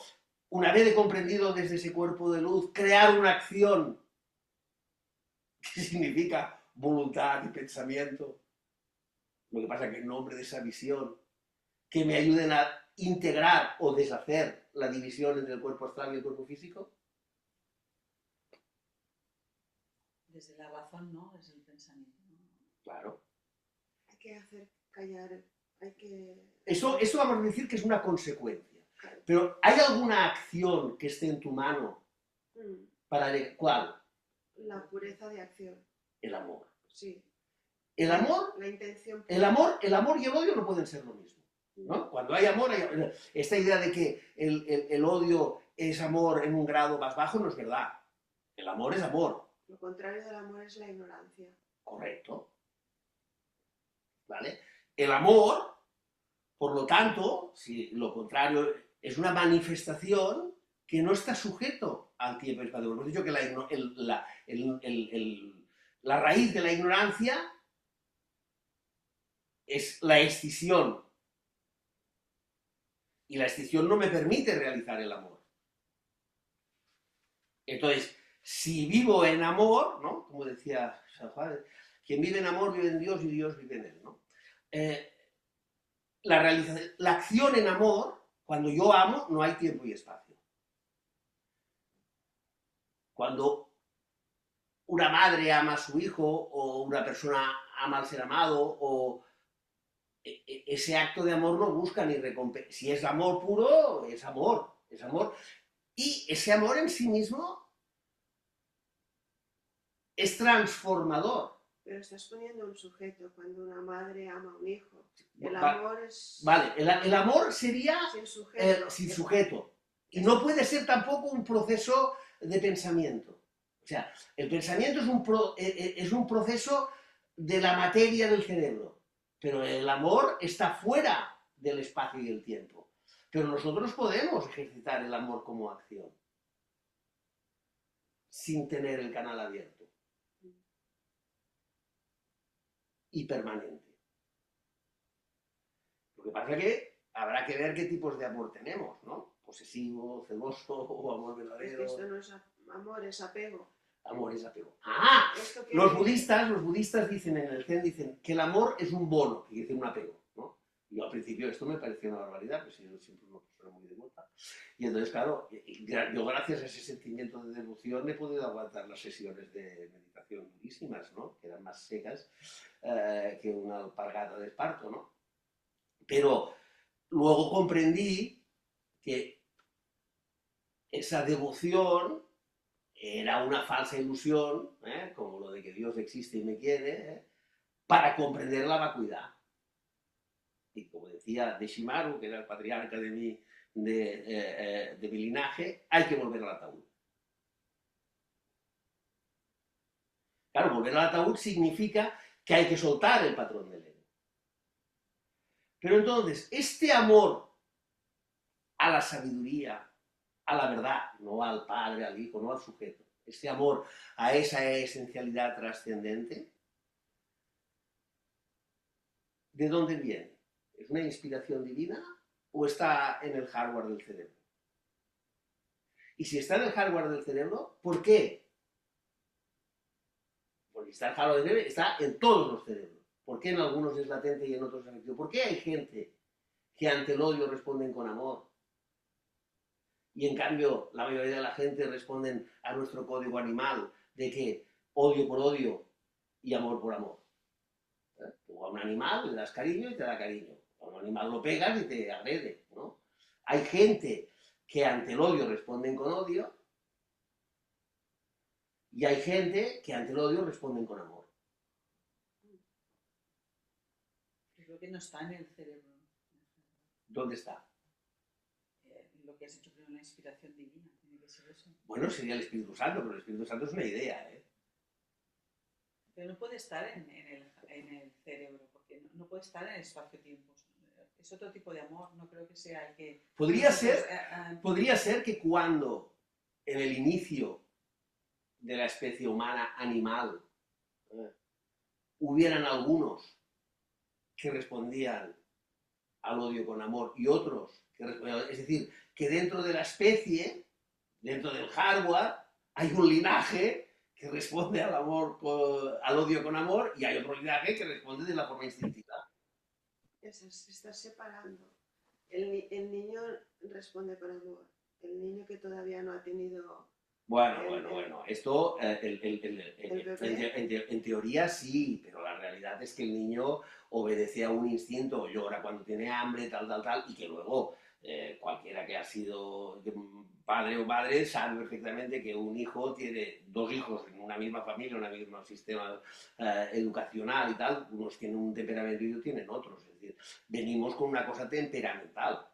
una vez he comprendido desde ese cuerpo de luz, crear una acción que significa voluntad y pensamiento? Lo que pasa es que en nombre de esa visión, que me ayuden a integrar o deshacer la división entre el cuerpo astral y el cuerpo físico. Desde la razón, ¿no? Desde el pensamiento, ¿no? Claro. Hay que hacer callar, hay que... Eso vamos a decir que es una consecuencia. Claro. Pero ¿hay alguna acción que esté en tu mano Mm, para... ¿Cuál? La pureza de acción, El amor. sí. El amor, La intención el amor y el odio no pueden ser lo mismo, ¿no? Cuando hay amor, esta idea de que el odio es amor en un grado más bajo no es verdad. El amor es amor, Lo contrario del amor es la ignorancia. correcto. ¿Vale? El amor, por lo tanto, si lo contrario, es una manifestación que no está sujeto al tiempo y espacio. Hemos dicho que la raíz de la ignorancia es la escisión. Y la escisión no me permite realizar el amor. Entonces, si vivo en amor, ¿no? Como decía San Juan, quien vive en amor vive en Dios y Dios vive en él, ¿no? La acción en amor, cuando yo amo, no hay tiempo y espacio. Cuando una madre ama a su hijo o una persona ama al ser amado, o ese acto de amor no busca ni recompensa. Si es amor puro, es amor, es amor. Y ese amor en sí mismo es transformador. Pero estás poniendo un sujeto cuando una madre ama a un hijo. El Va- amor es Vale, el amor sería sin sujeto. sin sujeto. Y no puede ser tampoco un proceso de pensamiento. O sea, el pensamiento es un proceso de la materia del cerebro, pero el amor está fuera del espacio y el tiempo. Pero nosotros podemos ejercitar el amor como acción, sin tener el canal abierto y permanente. Lo que pasa es que habrá que ver qué tipos de amor tenemos, ¿no? Posesivo, celoso o amor Es que verdadero. esto no es amor, es apego. Amor es apego. ¡Ah! Esto que- Los budistas dicen en el Zen, dicen que el amor es un bono, que dice un apego, ¿no? Y yo al principio esto me parecía una barbaridad, pues yo siempre una persona muy devota. Y entonces, claro, yo gracias a ese sentimiento de devoción he podido aguantar las sesiones de meditación durísimas, ¿no? Que eran más secas que una alpargata de esparto, ¿no? Pero luego comprendí que esa devoción era una falsa ilusión, como lo de que Dios existe y me quiere, para comprender la vacuidad. Y como decía Deshimaru, que era el patriarca de mi linaje, hay que volver al ataúd. Claro, volver al ataúd significa que hay que soltar el patrón del ego. Pero entonces, este amor a la sabiduría, a la verdad, no al padre, al hijo, no al sujeto, este amor a esa esencialidad trascendente, ¿de dónde viene? ¿Es una inspiración divina o está en el hardware del cerebro? Y si está en el hardware del cerebro, ¿por qué? Porque está el hardware del cerebro, está en todos los cerebros. ¿Por qué en algunos es latente y en otros es afectivo? ¿Por qué hay gente que ante el odio responden con amor? Y en cambio, la mayoría de la gente responden a nuestro código animal de que odio por odio y amor por amor. Tú a un animal le das cariño y te da cariño. A un animal lo pegas y te agrede, ¿no? Hay gente que ante el odio responden con odio y hay gente que ante el odio responden con amor. Yo creo que no está en el cerebro. ¿Dónde está? Lo que has dicho primero, la inspiración divina, tiene que ser eso. Bueno, sería el Espíritu Santo, pero el Espíritu Santo es una idea, ¿eh? Pero no puede estar en el cerebro, porque no puede estar en el espacio-tiempo. Es otro tipo de amor, no creo que sea el que... Podría ser que cuando en el inicio de la especie humana animal hubieran algunos que respondían al odio con amor y otros, es decir, que dentro de la especie, dentro del hardware, hay un linaje que responde al amor, al odio con amor, y hay otro linaje que responde de la forma instintiva. Se está separando. El niño responde con amor. El niño que todavía no ha tenido Bueno, esto el bebé. en teoría sí, pero la realidad es que el niño obedece a un instinto, llora cuando tiene hambre, tal, y que luego cualquiera que ha sido padre o madre sabe perfectamente que un hijo tiene dos hijos en una misma familia, en un mismo sistema educacional y tal, unos tienen un temperamento y otros tienen otros. Es decir, venimos con una cosa temperamental.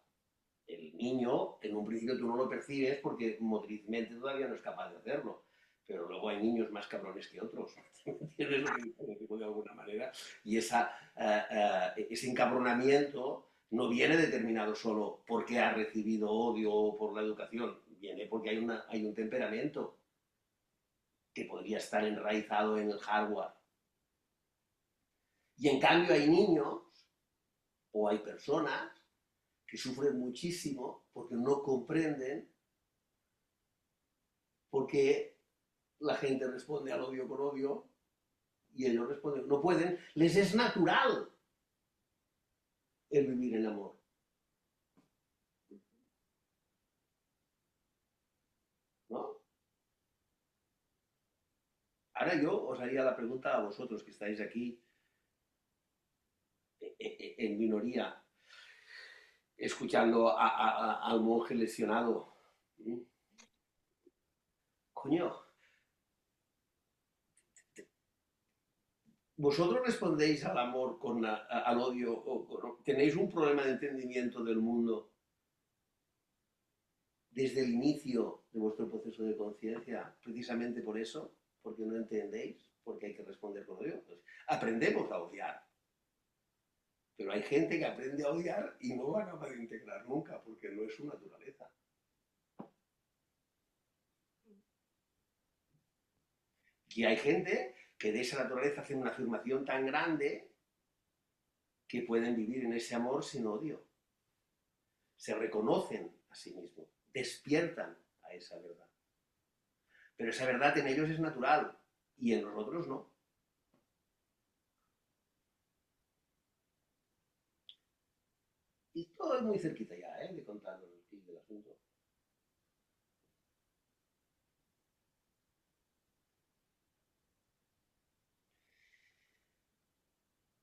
El niño, en un principio tú no lo percibes porque motrizmente todavía no es capaz de hacerlo, pero luego hay niños más cabrones que otros, ¿entiendes lo que digo de alguna manera? Y ese encabronamiento no viene determinado solo porque ha recibido odio o por la educación, viene porque hay un temperamento que podría estar enraizado en el hardware. Y en cambio hay niños o hay personas que sufren muchísimo porque no comprenden por qué la gente responde al odio con odio y ellos responden, no pueden, les es natural el vivir en amor. ¿No? Ahora yo os haría la pregunta a vosotros que estáis aquí en minoría, escuchando al monje lesionado. Coño, ¿vosotros respondéis al amor al odio? ¿Tenéis un problema de entendimiento del mundo desde el inicio de vuestro proceso de conciencia, precisamente por eso? Porque no entendéis, porque hay que responder con odio. Pues aprendemos a odiar, pero hay gente que aprende a odiar y no va capaz de integrar nunca, porque no es su naturaleza. Y hay gente que de esa naturaleza hace una afirmación tan grande que pueden vivir en ese amor sin odio. Se reconocen a sí mismos, despiertan a esa verdad. Pero esa verdad en ellos es natural y en nosotros no. Y todo es muy cerquita ya, de contar el fin del asunto.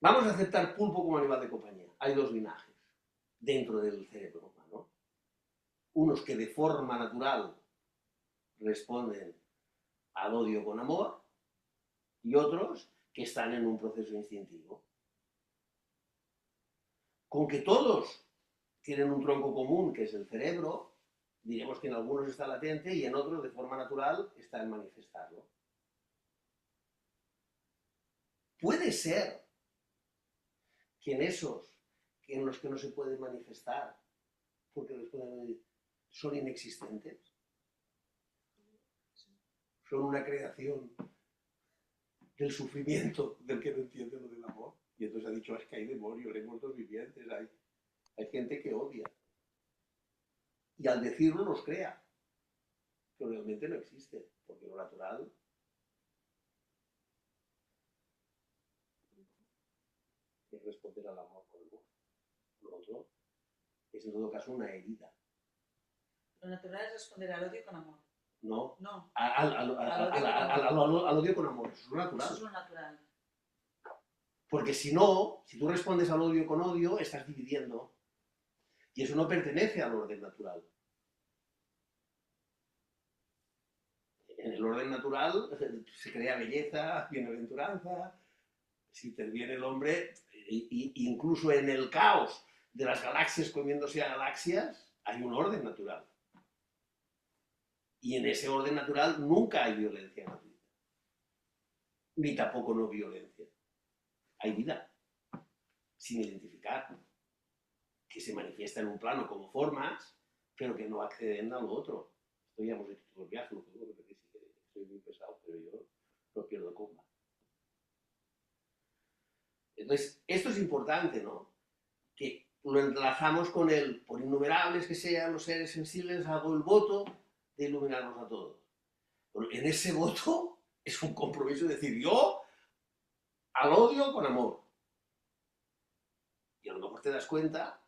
Vamos a aceptar pulpo como animal de compañía. Hay dos linajes dentro del cerebro humano. Unos que de forma natural responden al odio con amor y otros que están en un proceso instintivo. Con que todos tienen un tronco común que es el cerebro, diremos que en algunos está latente y en otros de forma natural está en manifestarlo. Puede ser que en esos en los que no se puede manifestar porque son inexistentes, son una creación del sufrimiento del que no entiende lo del amor. Y entonces ha dicho, es que hay demonios, hay muertos vivientes, hay gente que odia. Y al decirlo nos crea, pero realmente no existe, porque lo natural es responder al amor con amor. Lo otro es en todo caso una herida. Lo natural es responder al odio con amor. No, No. al odio con amor, eso es lo natural. Eso es lo natural. Porque si no, si tú respondes al odio con odio, estás dividiendo. Y eso no pertenece al orden natural. En el orden natural se crea belleza, bienaventuranza, si interviene el hombre, incluso en el caos de las galaxias comiéndose a galaxias, hay un orden natural. Y en ese orden natural nunca hay violencia gratuita, ni tampoco no violencia. Hay vida, sin identificar, que se manifiesta en un plano como formas, pero que no acceden a lo otro. Esto ya hemos hecho todo el viaje, lo puedo repetir si queréis. Soy muy pesado, pero yo no pierdo comba. Entonces, esto es importante, ¿no? Que lo enlazamos con el, por innumerables que sean los seres sensibles, hago el voto de iluminarnos a todos. Pero en ese voto es un compromiso de decir, yo al odio con amor. Y a lo mejor te das cuenta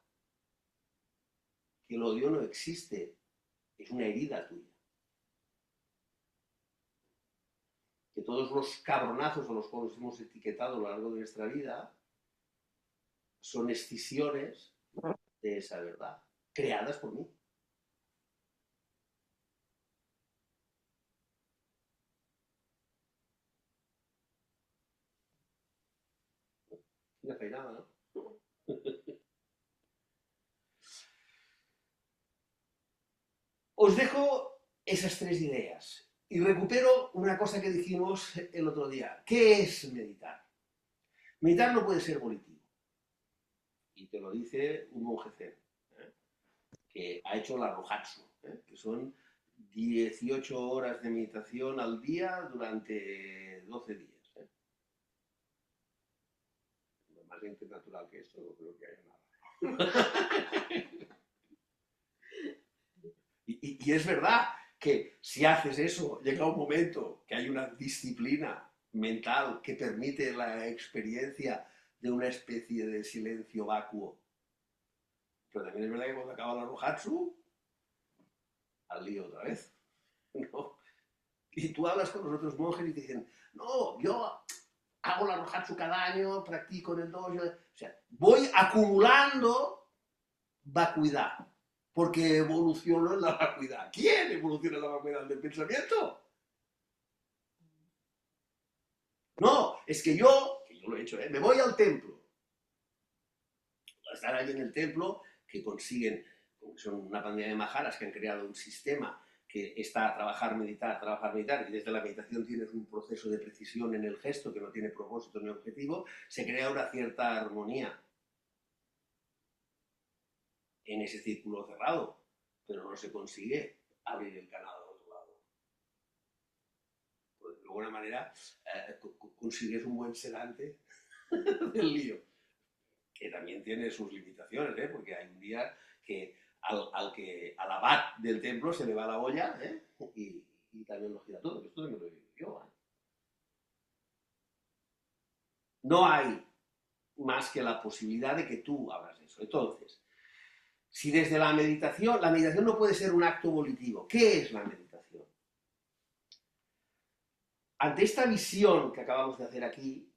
que el odio no existe, es una herida tuya. Que todos los cabronazos a los que nos hemos etiquetado a lo largo de nuestra vida son escisiones de esa verdad, creadas por mí. Una peinada, ¿no? Os dejo esas tres ideas y recupero una cosa que dijimos el otro día. ¿Qué es meditar? Meditar no puede ser volitivo. Y te lo dice un monje zen, que ha hecho la Rohatsu, que son 18 horas de meditación al día durante 12 días. Más gente natural que esto, no creo que haya nada. Y es verdad que si haces eso, llega un momento que hay una disciplina mental que permite la experiencia de una especie de silencio vacuo. Pero también es verdad que cuando acaba la Rohatsu, al lío otra vez, ¿no? Y tú hablas con los otros monjes y te dicen, no, yo hago la Rohatsu cada año, practico en el dojo, o sea, voy acumulando vacuidad, porque evoluciono en la vacuidad. ¿Quién evoluciona en la vacuidad del pensamiento? No, es que yo lo he hecho, me voy al templo. Estar ahí en el templo, que consiguen, son una pandilla de majaras que han creado un sistema que está a trabajar, meditar, y desde la meditación tienes un proceso de precisión en el gesto que no tiene propósito ni objetivo, se crea una cierta armonía en ese círculo cerrado, pero no se consigue abrir el canal al otro lado. Pues de alguna manera consigues un buen sedante del lío, que también tiene sus limitaciones, porque hay un día que al abad del templo se le va la olla y también lo gira todo, que esto también lo he vivido yo. No hay más que la posibilidad de que tú abras eso. Entonces, si desde la meditación no puede ser un acto volitivo. ¿Qué es la meditación? Ante esta visión que acabamos de hacer aquí,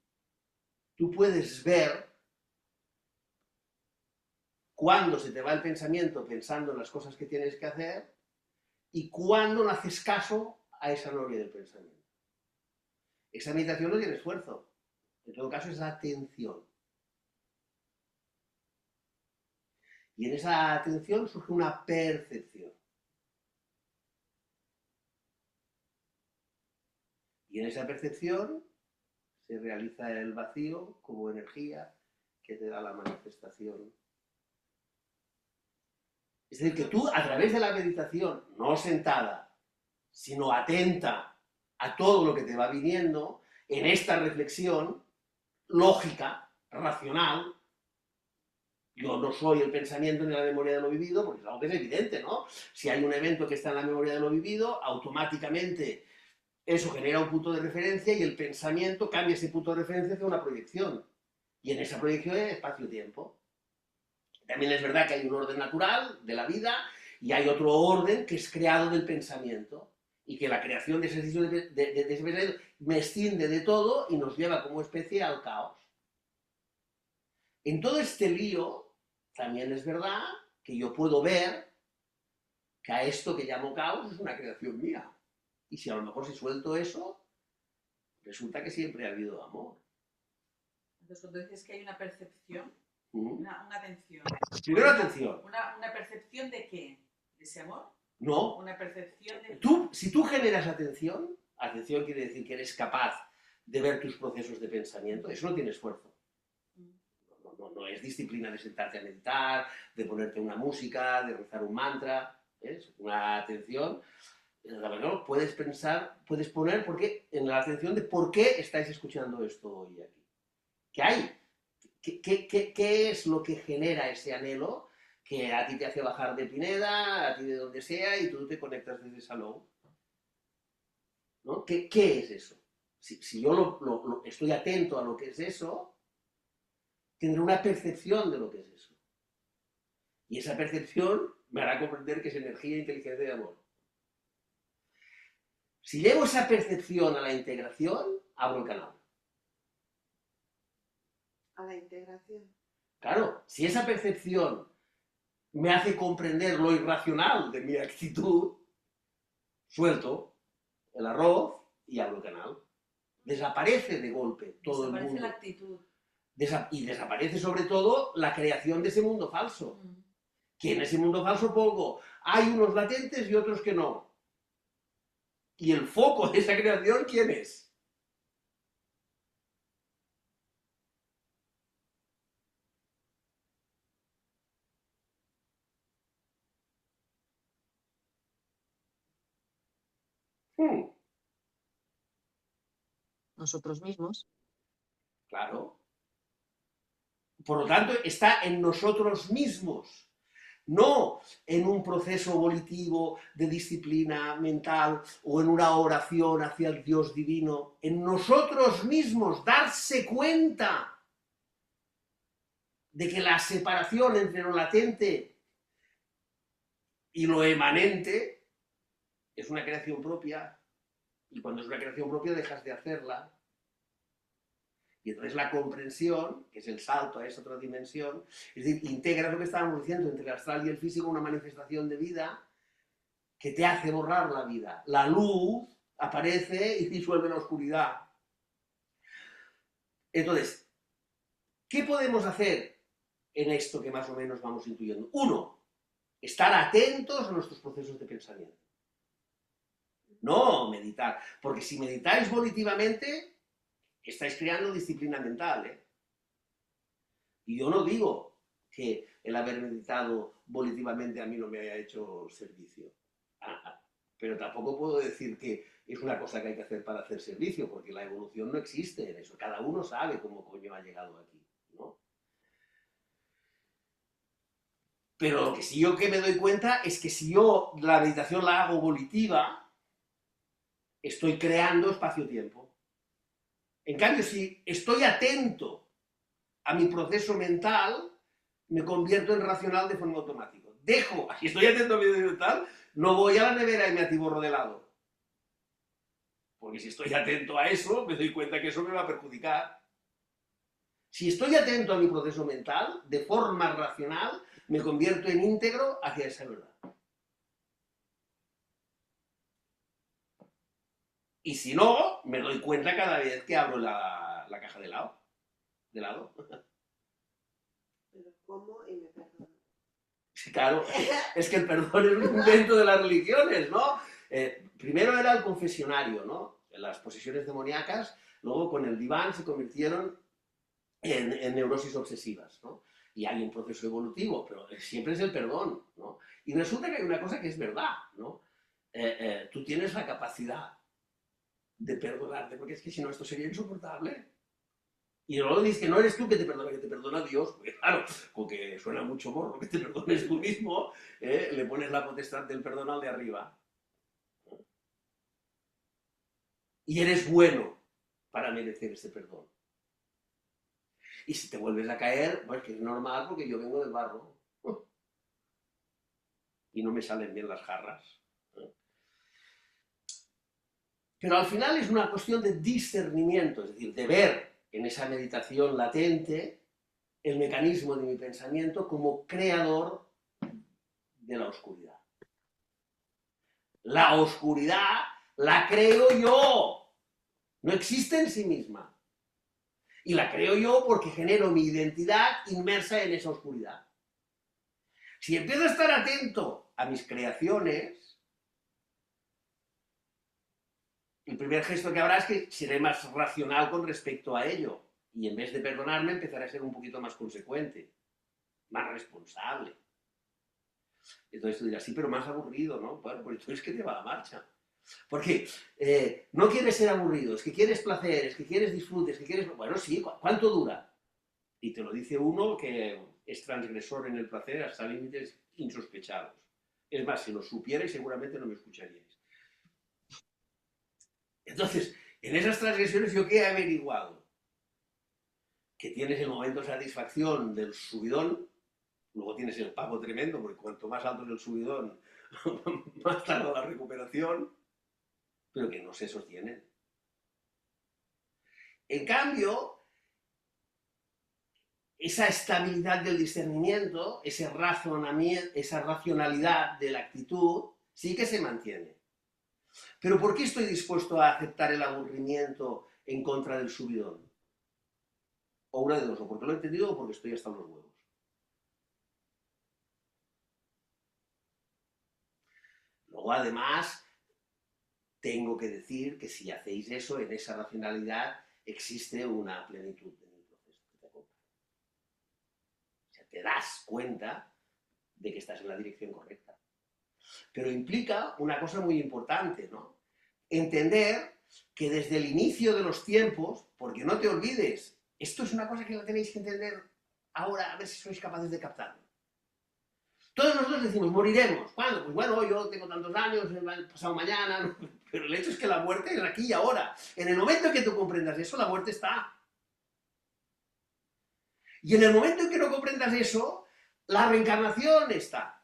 tú puedes ver cuándo se te va el pensamiento pensando en las cosas que tienes que hacer y cuándo no haces caso a esa novia del pensamiento. Esa meditación no tiene esfuerzo. En todo caso es atención. Y en esa atención surge una percepción. Y en esa percepción se realiza el vacío como energía que te da la manifestación. Es decir, que tú a través de la meditación, no sentada, sino atenta a todo lo que te va viniendo, en esta reflexión lógica, racional, yo no soy el pensamiento ni la memoria de lo vivido, porque es algo que es evidente, ¿no? Si hay un evento que está en la memoria de lo vivido, automáticamente eso genera un punto de referencia y el pensamiento cambia ese punto de referencia hacia una proyección. Y en esa proyección hay espacio-tiempo. También es verdad que hay un orden natural de la vida y hay otro orden que es creado del pensamiento. Y que la creación de ese ejercicio de ese pensamiento me escinde de todo y nos lleva como especie al caos. En todo este lío, también es verdad que yo puedo ver que a esto que llamo caos es una creación mía. Y si a lo mejor si suelto eso, resulta que siempre ha habido amor. Entonces, cuando dices que hay una percepción, ¿Mm? una atención. Primero atención. ¿Una percepción de qué? ¿De ese amor? No. Una percepción de... Si tú generas atención quiere decir que eres capaz de ver tus procesos de pensamiento, eso no tiene esfuerzo. No es disciplina de sentarte a meditar, de ponerte una música, de rezar un mantra, ¿ves? Una atención, la verdad, puedes pensar, puedes poner en la atención de por qué estáis escuchando esto hoy aquí. ¿Qué es lo que genera ese anhelo que a ti te hace bajar de Pineda, a ti de donde sea, y tú te conectas desde Salou? ¿No? ¿Qué es eso? Si yo estoy atento a lo que es eso, tendré una percepción de lo que es eso. Y esa percepción me hará comprender que es energía, inteligencia y amor. Si llevo esa percepción a la integración, abro el canal. A la integración. Claro, si esa percepción me hace comprender lo irracional de mi actitud, suelto el arroz y abro el canal. Desaparece de golpe todo el Desaparece mundo. la actitud. Y desaparece sobre todo la creación de ese mundo falso. Que en ese mundo falso pongo, hay unos latentes y otros que no. Y el foco de esa creación, ¿quién es? Nosotros mismos. Claro. Por lo tanto, está en nosotros mismos, no en un proceso volitivo de disciplina mental o en una oración hacia el Dios divino. En nosotros mismos, darse cuenta de que la separación entre lo latente y lo emanente es una creación propia, y cuando es una creación propia dejas de hacerla. Y entonces la comprensión, que es el salto a esa otra dimensión, es decir, integra lo que estábamos diciendo entre el astral y el físico, una manifestación de vida que te hace borrar la vida. La luz aparece y disuelve la oscuridad. Entonces, ¿qué podemos hacer en esto que más o menos vamos intuyendo? Uno, estar atentos a nuestros procesos de pensamiento. No meditar, porque si meditáis volitivamente, estáis creando disciplina mental, ¿eh? Y yo no digo que el haber meditado volitivamente a mí no me haya hecho servicio. Pero tampoco puedo decir que es una cosa que hay que hacer para hacer servicio, porque la evolución no existe en eso. Cada uno sabe cómo coño ha llegado aquí, ¿no? Pero lo que sí yo que me doy cuenta es que si yo la meditación la hago volitiva, estoy creando espacio-tiempo. En cambio, si estoy atento a mi proceso mental, me convierto en racional de forma automática. Si estoy atento a mi proceso mental, no voy a la nevera y me atiborro de helado. Porque si estoy atento a eso, me doy cuenta que eso me va a perjudicar. Si estoy atento a mi proceso mental, de forma racional, me convierto en íntegro hacia esa verdad. Y si no, me doy cuenta cada vez que abro la caja de helado. Pero ¿cómo? Y me perdono. Claro, es que el perdón es un invento de las religiones, ¿no? Primero era el confesionario, ¿no? Las posesiones demoníacas, luego con el diván se convirtieron en neurosis obsesivas, ¿no? Y hay un proceso evolutivo, pero siempre es el perdón, ¿no? Y resulta que hay una cosa que es verdad, ¿no? Tú tienes la capacidad de perdonarte, porque es que si no esto sería insoportable. Y luego dices que no eres tú que te perdona Dios, porque claro, porque suena mucho morro que te perdones tú mismo, le pones la potestad del perdón al de arriba. Y eres bueno para merecer ese perdón. Y si te vuelves a caer, pues que es normal porque yo vengo del barro. Y no me salen bien las jarras. Pero al final es una cuestión de discernimiento, es decir, de ver en esa meditación latente el mecanismo de mi pensamiento como creador de la oscuridad. La oscuridad la creo yo, no existe en sí misma. Y la creo yo porque genero mi identidad inmersa en esa oscuridad. Si empiezo a estar atento a mis creaciones, el primer gesto que habrá es que seré más racional con respecto a ello. Y en vez de perdonarme, empezaré a ser un poquito más consecuente, más responsable. Entonces tú dirás, sí, pero más aburrido, ¿no? Bueno, pues entonces que te va la marcha. Porque no quieres ser aburrido, es que quieres placer, es que quieres disfrute, es que quieres... Bueno, sí, ¿cuánto dura? Y te lo dice uno que es transgresor en el placer hasta límites insospechados. Es más, si lo supierais seguramente no me escucharíais. Entonces, en esas transgresiones, ¿yo qué he averiguado? Que tienes el momento de satisfacción del subidón, luego tienes el pago tremendo, porque cuanto más alto es el subidón, más tarda la recuperación, pero que no se sostienen. En cambio, esa estabilidad del discernimiento, ese razonamiento, esa racionalidad de la actitud, sí que se mantiene. Pero ¿por qué estoy dispuesto a aceptar el aburrimiento en contra del subidón? O una de dos, o porque lo he entendido o porque estoy hasta los huevos. Luego, además, tengo que decir que si hacéis eso, en esa racionalidad, existe una plenitud en el proceso que te acompaña. O sea, te das cuenta de que estás en la dirección correcta. Pero implica una cosa muy importante, ¿no? Entender que desde el inicio de los tiempos, porque no te olvides, esto es una cosa que la tenéis que entender ahora, a ver si sois capaces de captarlo. Todos nosotros decimos, moriremos. ¿Cuándo? Pues bueno, yo tengo tantos años, pasado mañana, ¿no? Pero el hecho es que la muerte es aquí y ahora. En el momento en que tú comprendas eso, la muerte está. Y en el momento en que no comprendas eso, la reencarnación está.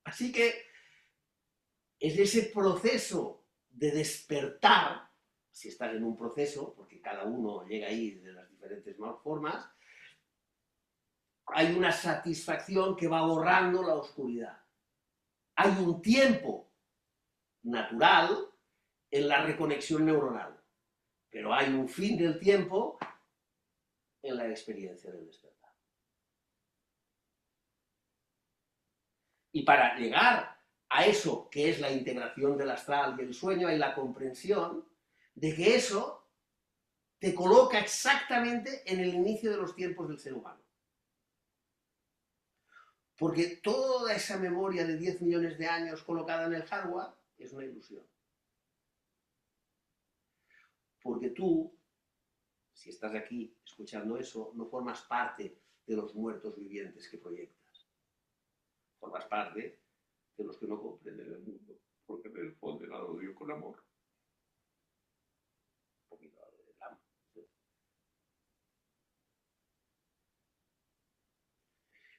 Así que es ese proceso de despertar, si estás en un proceso, porque cada uno llega ahí de las diferentes formas, hay una satisfacción que va borrando la oscuridad. Hay un tiempo natural en la reconexión neuronal, pero hay un fin del tiempo en la experiencia del despertar. Y para llegar a eso que es la integración del astral y el sueño, hay la comprensión de que eso te coloca exactamente en el inicio de los tiempos del ser humano. Porque toda esa memoria de 10 millones de años colocada en el hardware es una ilusión. Porque tú, si estás aquí escuchando eso, no formas parte de los muertos vivientes que proyectas. Formas parte de los que no comprenden el mundo, porque responden al odio con amor. Un poquito del amor.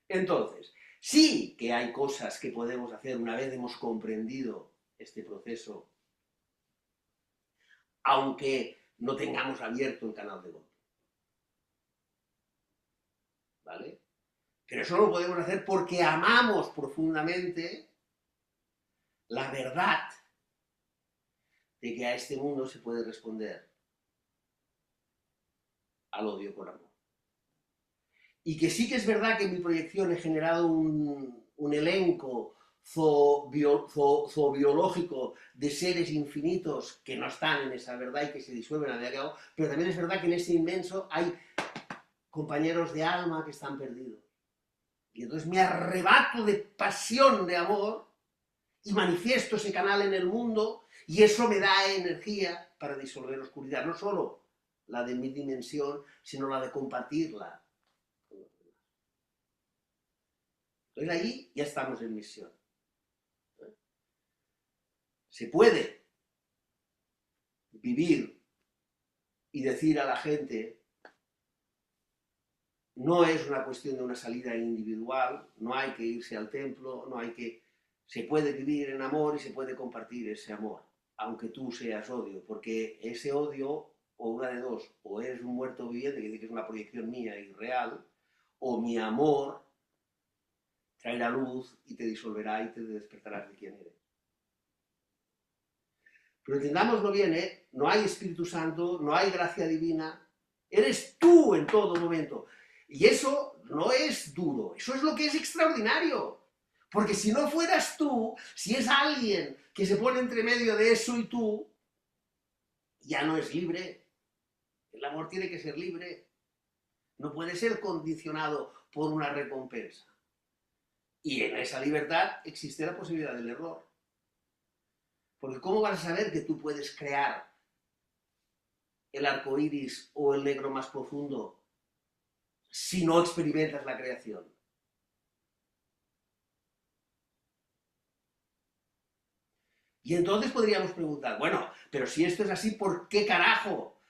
Entonces, sí que hay cosas que podemos hacer una vez hemos comprendido este proceso, aunque no tengamos abierto el canal de voto. ¿Vale? Pero eso lo podemos hacer porque amamos profundamente la verdad de que a este mundo se puede responder al odio con amor. Y que sí que es verdad que en mi proyección he generado un elenco zoobiológico de seres infinitos que no están en esa verdad y que se disuelven a diario, pero también es verdad que en ese inmenso hay compañeros de alma que están perdidos. Y entonces me arrebato de pasión, de amor, y manifiesto ese canal en el mundo, y eso me da energía para disolver oscuridad, no solo la de mi dimensión, sino la de compartirla. Entonces ahí ya estamos en misión. Se puede vivir y decir a la gente, no es una cuestión de una salida individual, no hay que irse al templo, no hay que... Se puede vivir en amor y se puede compartir ese amor, aunque tú seas odio, porque ese odio, o una de dos, o eres un muerto viviente, que dice que es una proyección mía y real, o mi amor traerá luz y te disolverá y te despertarás de quién eres. Pero entendámoslo bien, ¿eh? No hay Espíritu Santo, no hay gracia divina, eres tú en todo momento. Y eso no es duro, eso es lo que es extraordinario. Porque si no fueras tú, si es alguien que se pone entre medio de eso y tú, ya no es libre. El amor tiene que ser libre. No puede ser condicionado por una recompensa. Y en esa libertad existe la posibilidad del error. Porque ¿cómo vas a saber que tú puedes crear el arco iris o el negro más profundo si no experimentas la creación? Y entonces podríamos preguntar, bueno, pero si esto es así, ¿por qué carajo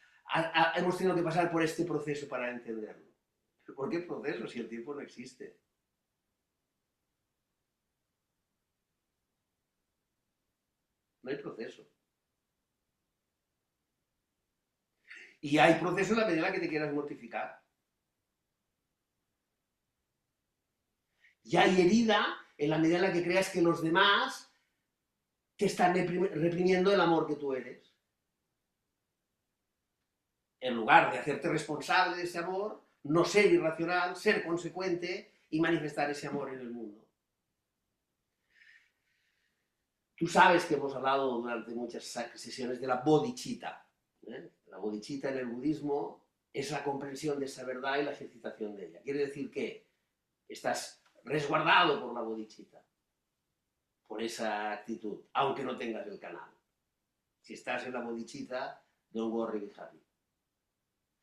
hemos tenido que pasar por este proceso para entenderlo? ¿Por qué proceso si el tiempo no existe? No hay proceso. Y hay proceso en la medida en la que te quieras mortificar. Y hay herida en la medida en la que creas que los demás te están reprimiendo el amor que tú eres. En lugar de hacerte responsable de ese amor, no ser irracional, ser consecuente y manifestar ese amor en el mundo. Tú sabes que hemos hablado durante muchas sesiones de la bodhicitta. La bodhicitta en el budismo es la comprensión de esa verdad y la ejercitación de ella. Quiere decir que estás resguardado por la bodhicitta, por esa actitud, aunque no tengas el canal. Si estás en la bodhicitta, don't worry, be happy.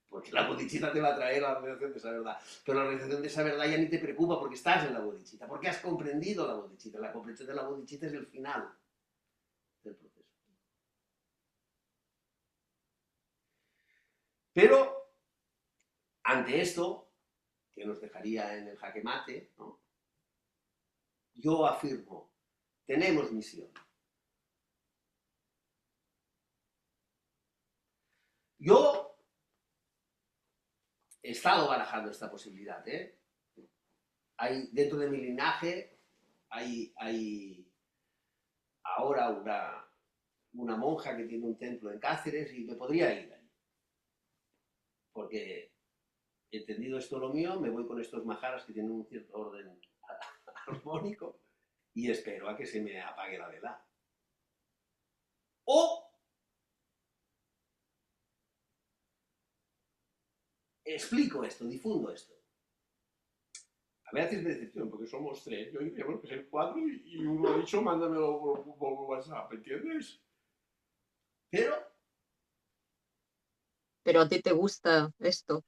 Porque la bodhicitta te va a traer la realización de esa verdad. Pero la realización de esa verdad ya ni te preocupa porque estás en la bodhicitta, porque has comprendido la bodhicitta. La comprensión de la bodhicitta es el final del proceso. Pero, ante esto, que nos dejaría en el jaque mate, ¿no? Yo afirmo, tenemos misión. Yo he estado barajando esta posibilidad, ¿eh? Hay, dentro de mi linaje hay ahora una monja que tiene un templo en Cáceres y me podría ir ahí. Porque, entendido esto lo mío, me voy con estos maharas que tienen un cierto orden armónico y espero a que se me apague la vela. O explico esto, difundo esto. A veces me decepción porque somos tres, yo diríamos que ser cuatro y uno ha dicho mándamelo por WhatsApp, ¿entiendes? Pero a ti te gusta esto.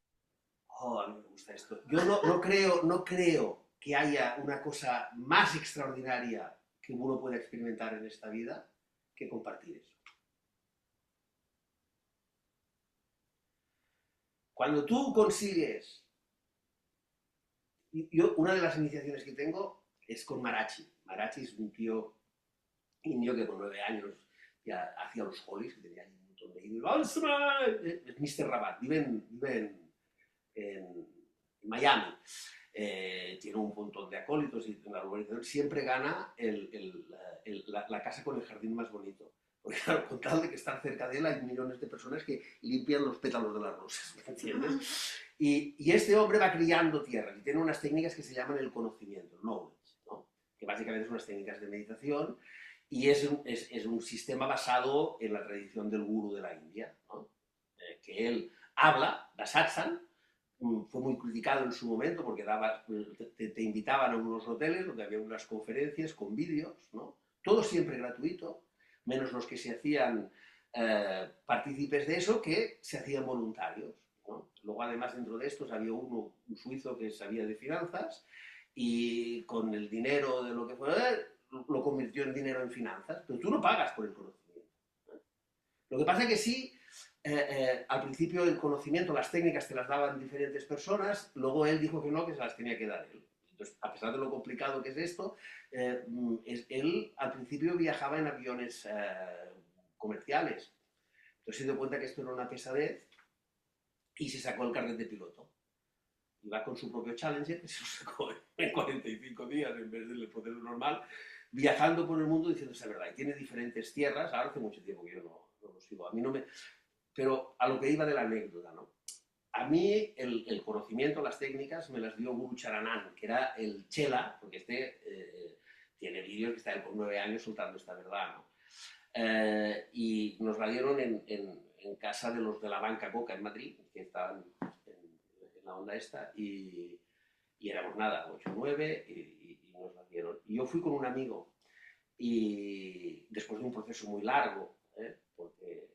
A mí me gusta esto. Yo no creo que haya una cosa más extraordinaria que uno pueda experimentar en esta vida que compartir eso. Cuando tú consigues... una de las iniciaciones que tengo es con Marachi. Marachi es un tío indio que con 9 años ya hacía los holies, que tenía un montón de indios. Es Mr. Rabat, vive en Miami. Tiene un montón de acólitos y en la urbanización siempre gana la casa con el jardín más bonito. Porque claro, con tal de que estar cerca de él hay millones de personas que limpian los pétalos de las rosas, ¿me entiendes? Y este hombre va criando tierras y tiene unas técnicas que se llaman el conocimiento, knowledge, ¿no? Que básicamente son unas técnicas de meditación y es un sistema basado en la tradición del gurú de la India, ¿no? Que él habla, da satsang, fue muy criticado en su momento porque te invitaban a unos hoteles donde había unas conferencias con vídeos, ¿no? Todo siempre gratuito, menos los que se hacían partícipes de eso, que se hacían voluntarios, ¿no? Luego, además, dentro de estos había un suizo que sabía de finanzas y con el dinero de lo que fuera, lo convirtió en dinero en finanzas, pero tú no pagas por el conocimiento, ¿no? Lo que pasa es que sí, al principio el conocimiento, las técnicas te las daban diferentes personas, luego él dijo que no, que se las tenía que dar él. Entonces, a pesar de lo complicado que es esto, él al principio viajaba en aviones comerciales. Entonces se dio cuenta que esto era una pesadez y se sacó el carnet de piloto. Iba con su propio Challenger, que se lo sacó en 45 días en vez del proceso normal, viajando por el mundo diciendo esa verdad. Y tiene diferentes tierras, ahora hace mucho tiempo que yo no lo sigo. A mí no me... Pero a lo que iba de la anécdota, ¿no? A mí el conocimiento, las técnicas, me las dio Guru Charanand, que era el chela, porque tiene vídeos que está él con 9 años soltando esta verdad, ¿no? Y nos la dieron en casa de los de la Banca Coca en Madrid, que estaban en la onda esta, y éramos nada, 8 o 9, y nos la dieron. Y yo fui con un amigo, y después de un proceso muy largo, porque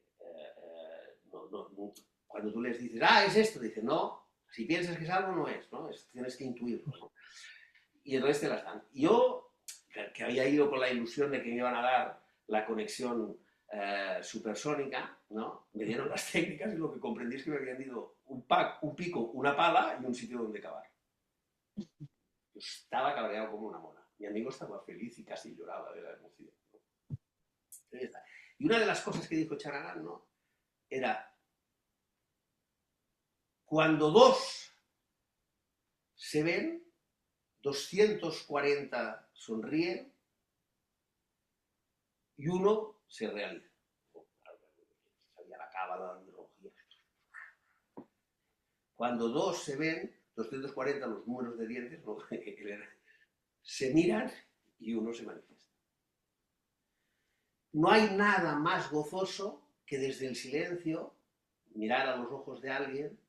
cuando tú les dices, ah, es esto, dicen, no, si piensas que es algo, no es, ¿no? Tienes que intuirlo, ¿no? Y entonces te las dan. Yo, que había ido con la ilusión de que me iban a dar la conexión supersónica, ¿no? Me dieron las técnicas y lo que comprendí es que me habían dado un pico, una pala y un sitio donde cavar. Yo estaba cabreado como una mona. Mi amigo estaba feliz y casi lloraba de la emoción, ¿no? Y una de las cosas que dijo Charagán, ¿no? Era, cuando dos se ven, 240 sonríen y uno se realiza. Sabía la cábala, la numerología. Cuando dos se ven, 240 los números de dientes, ¿no? Se miran y uno se manifiesta. No hay nada más gozoso que desde el silencio mirar a los ojos de alguien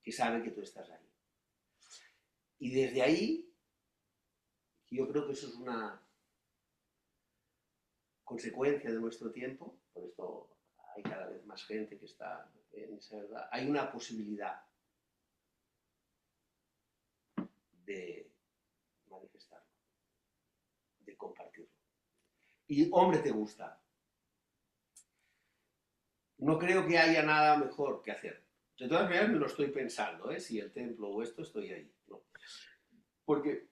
que sabe que tú estás ahí. Y desde ahí, yo creo que eso es una consecuencia de nuestro tiempo, por esto hay cada vez más gente que está en esa verdad, hay una posibilidad de manifestarlo, de compartirlo. Y, hombre, te gusta. No creo que haya nada mejor que hacer. De todas maneras me lo estoy pensando, ¿eh? Si el templo o esto, estoy ahí, ¿no? Porque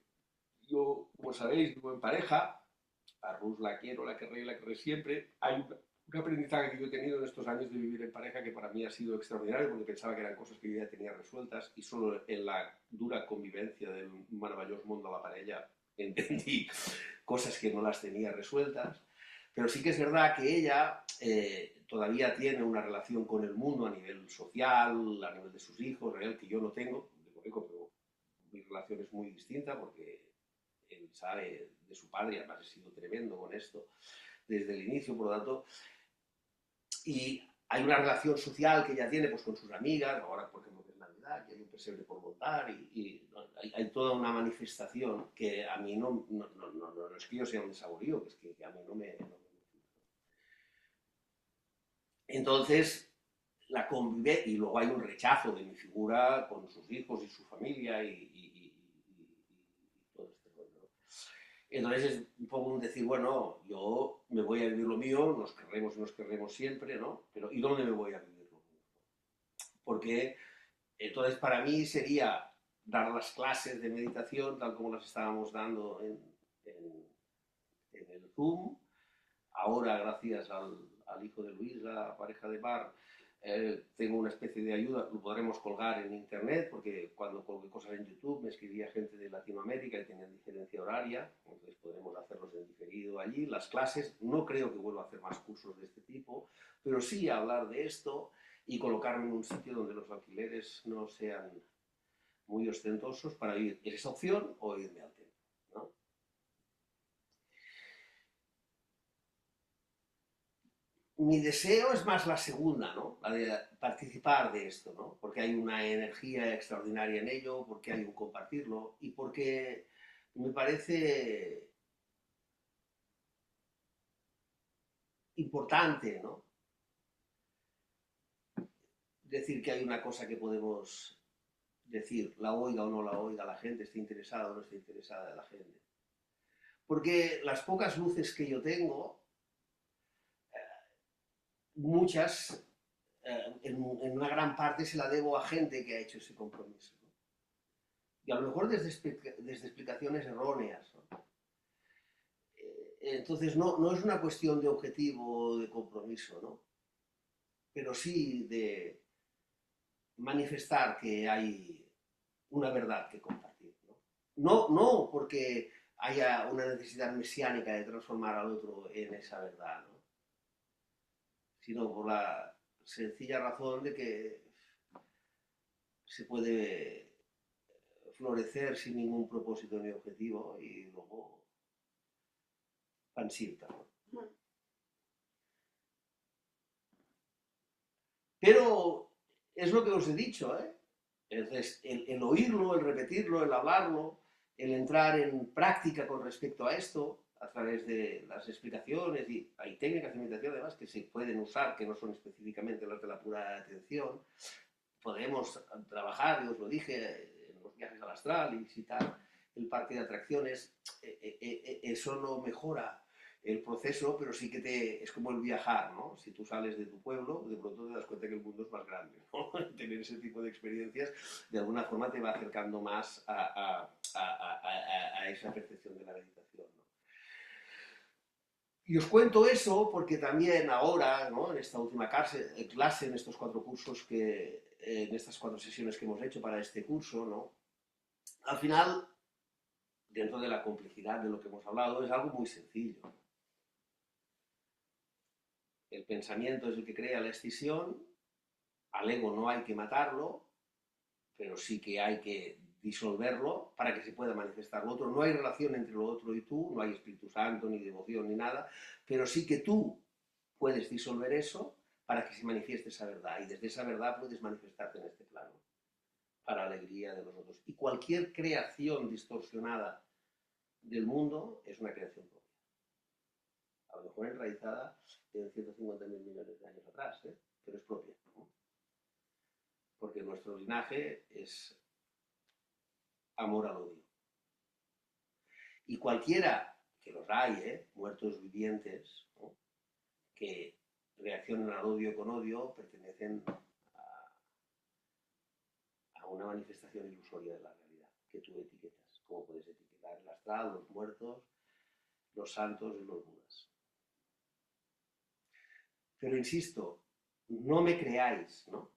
yo, como sabéis, vivo en pareja, a Rus la quiero, la querré siempre. Hay un aprendizaje que yo he tenido en estos años de vivir en pareja que para mí ha sido extraordinario porque pensaba que eran cosas que yo ya tenía resueltas y solo en la dura convivencia del maravilloso mundo de la pareja entendí cosas que no las tenía resueltas. Pero sí que es verdad que ella todavía tiene una relación con el mundo a nivel social, a nivel de sus hijos, real, que yo no tengo, pero mi relación es muy distinta porque él sabe de su padre, y además he sido tremendo con esto desde el inicio, por lo tanto, y hay una relación social que ella tiene pues, con sus amigas, ahora por ejemplo que es Navidad, que hay un pesebre por montar, y hay toda una manifestación que a mí no es que yo sea un saborío, es que a mí no me Entonces, la convive, y luego hay un rechazo de mi figura con sus hijos y su familia y todo este rollo. Entonces es un poco un decir, bueno, yo me voy a vivir lo mío, nos querremos siempre, ¿no? Pero ¿y dónde me voy a vivir lo mío? Porque entonces para mí sería dar las clases de meditación tal como las estábamos dando en el Zoom. Ahora, gracias al hijo de Luis, la pareja de Bar, tengo una especie de ayuda, lo podremos colgar en internet, porque cuando colgué cosas en YouTube me escribía gente de Latinoamérica y tenían diferencia horaria, entonces podremos hacerlos en diferido allí. Las clases, no creo que vuelva a hacer más cursos de este tipo, pero sí hablar de esto y colocarme en un sitio donde los alquileres no sean muy ostentosos para ir. ¿Es esa opción o irme al templo? ¿No? Mi deseo es más la segunda, ¿no? La de participar de esto, ¿no? Porque hay una energía extraordinaria en ello, porque hay un compartirlo y porque me parece importante, ¿no? Decir que hay una cosa que podemos decir, la oiga o no la oiga la gente, esté interesada o no esté interesada de la gente. Porque las pocas luces que yo tengo, muchas, en una gran parte se la debo a gente que ha hecho ese compromiso, ¿no? Y a lo mejor desde explicaciones erróneas, ¿no? Entonces no es una cuestión de objetivo o de compromiso, ¿no? Pero sí de manifestar que hay una verdad que compartir, ¿no? No porque haya una necesidad mesiánica de transformar al otro en esa verdad, ¿no? Sino por la sencilla razón de que se puede florecer sin ningún propósito ni objetivo y luego pansirta, ¿no? Pero es lo que os he dicho, ¿eh? Entonces, el oírlo, el repetirlo, el hablarlo, el entrar en práctica con respecto a esto, a través de las explicaciones, y hay técnicas de meditación además que se pueden usar, que no son específicamente las de la pura atención, podemos trabajar, y os lo dije, en los viajes al astral y visitar el parque de atracciones. Eso no mejora el proceso, pero sí que es como el viajar, ¿no? Si tú sales de tu pueblo, de pronto te das cuenta que el mundo es más grande, ¿no? Tener ese tipo de experiencias de alguna forma te va acercando más a esa percepción de la meditación, ¿no? Y os cuento eso porque también ahora, ¿no? En esta última clase, en estos 4 cursos en estas 4 sesiones que hemos hecho para este curso, ¿no? Al final, dentro de la complejidad de lo que hemos hablado, es algo muy sencillo. El pensamiento es el que crea la escisión, al ego no hay que matarlo, pero sí que hay que disolverlo para que se pueda manifestar lo otro. No hay relación entre lo otro y tú, no hay Espíritu Santo, ni devoción, ni nada, pero sí que tú puedes disolver eso para que se manifieste esa verdad, y desde esa verdad puedes manifestarte en este plano, para alegría de los otros. Y cualquier creación distorsionada del mundo es una creación propia. A lo mejor enraizada en 150.000 millones de años atrás, pero es propia, ¿no? Porque nuestro linaje es amor al odio. Y cualquiera, que los hay, muertos vivientes, ¿no? Que reaccionan al odio con odio, pertenecen a una manifestación ilusoria de la realidad, que tú etiquetas, como puedes etiquetar el astral, los muertos, los santos y los budas. Pero insisto, no me creáis, ¿no?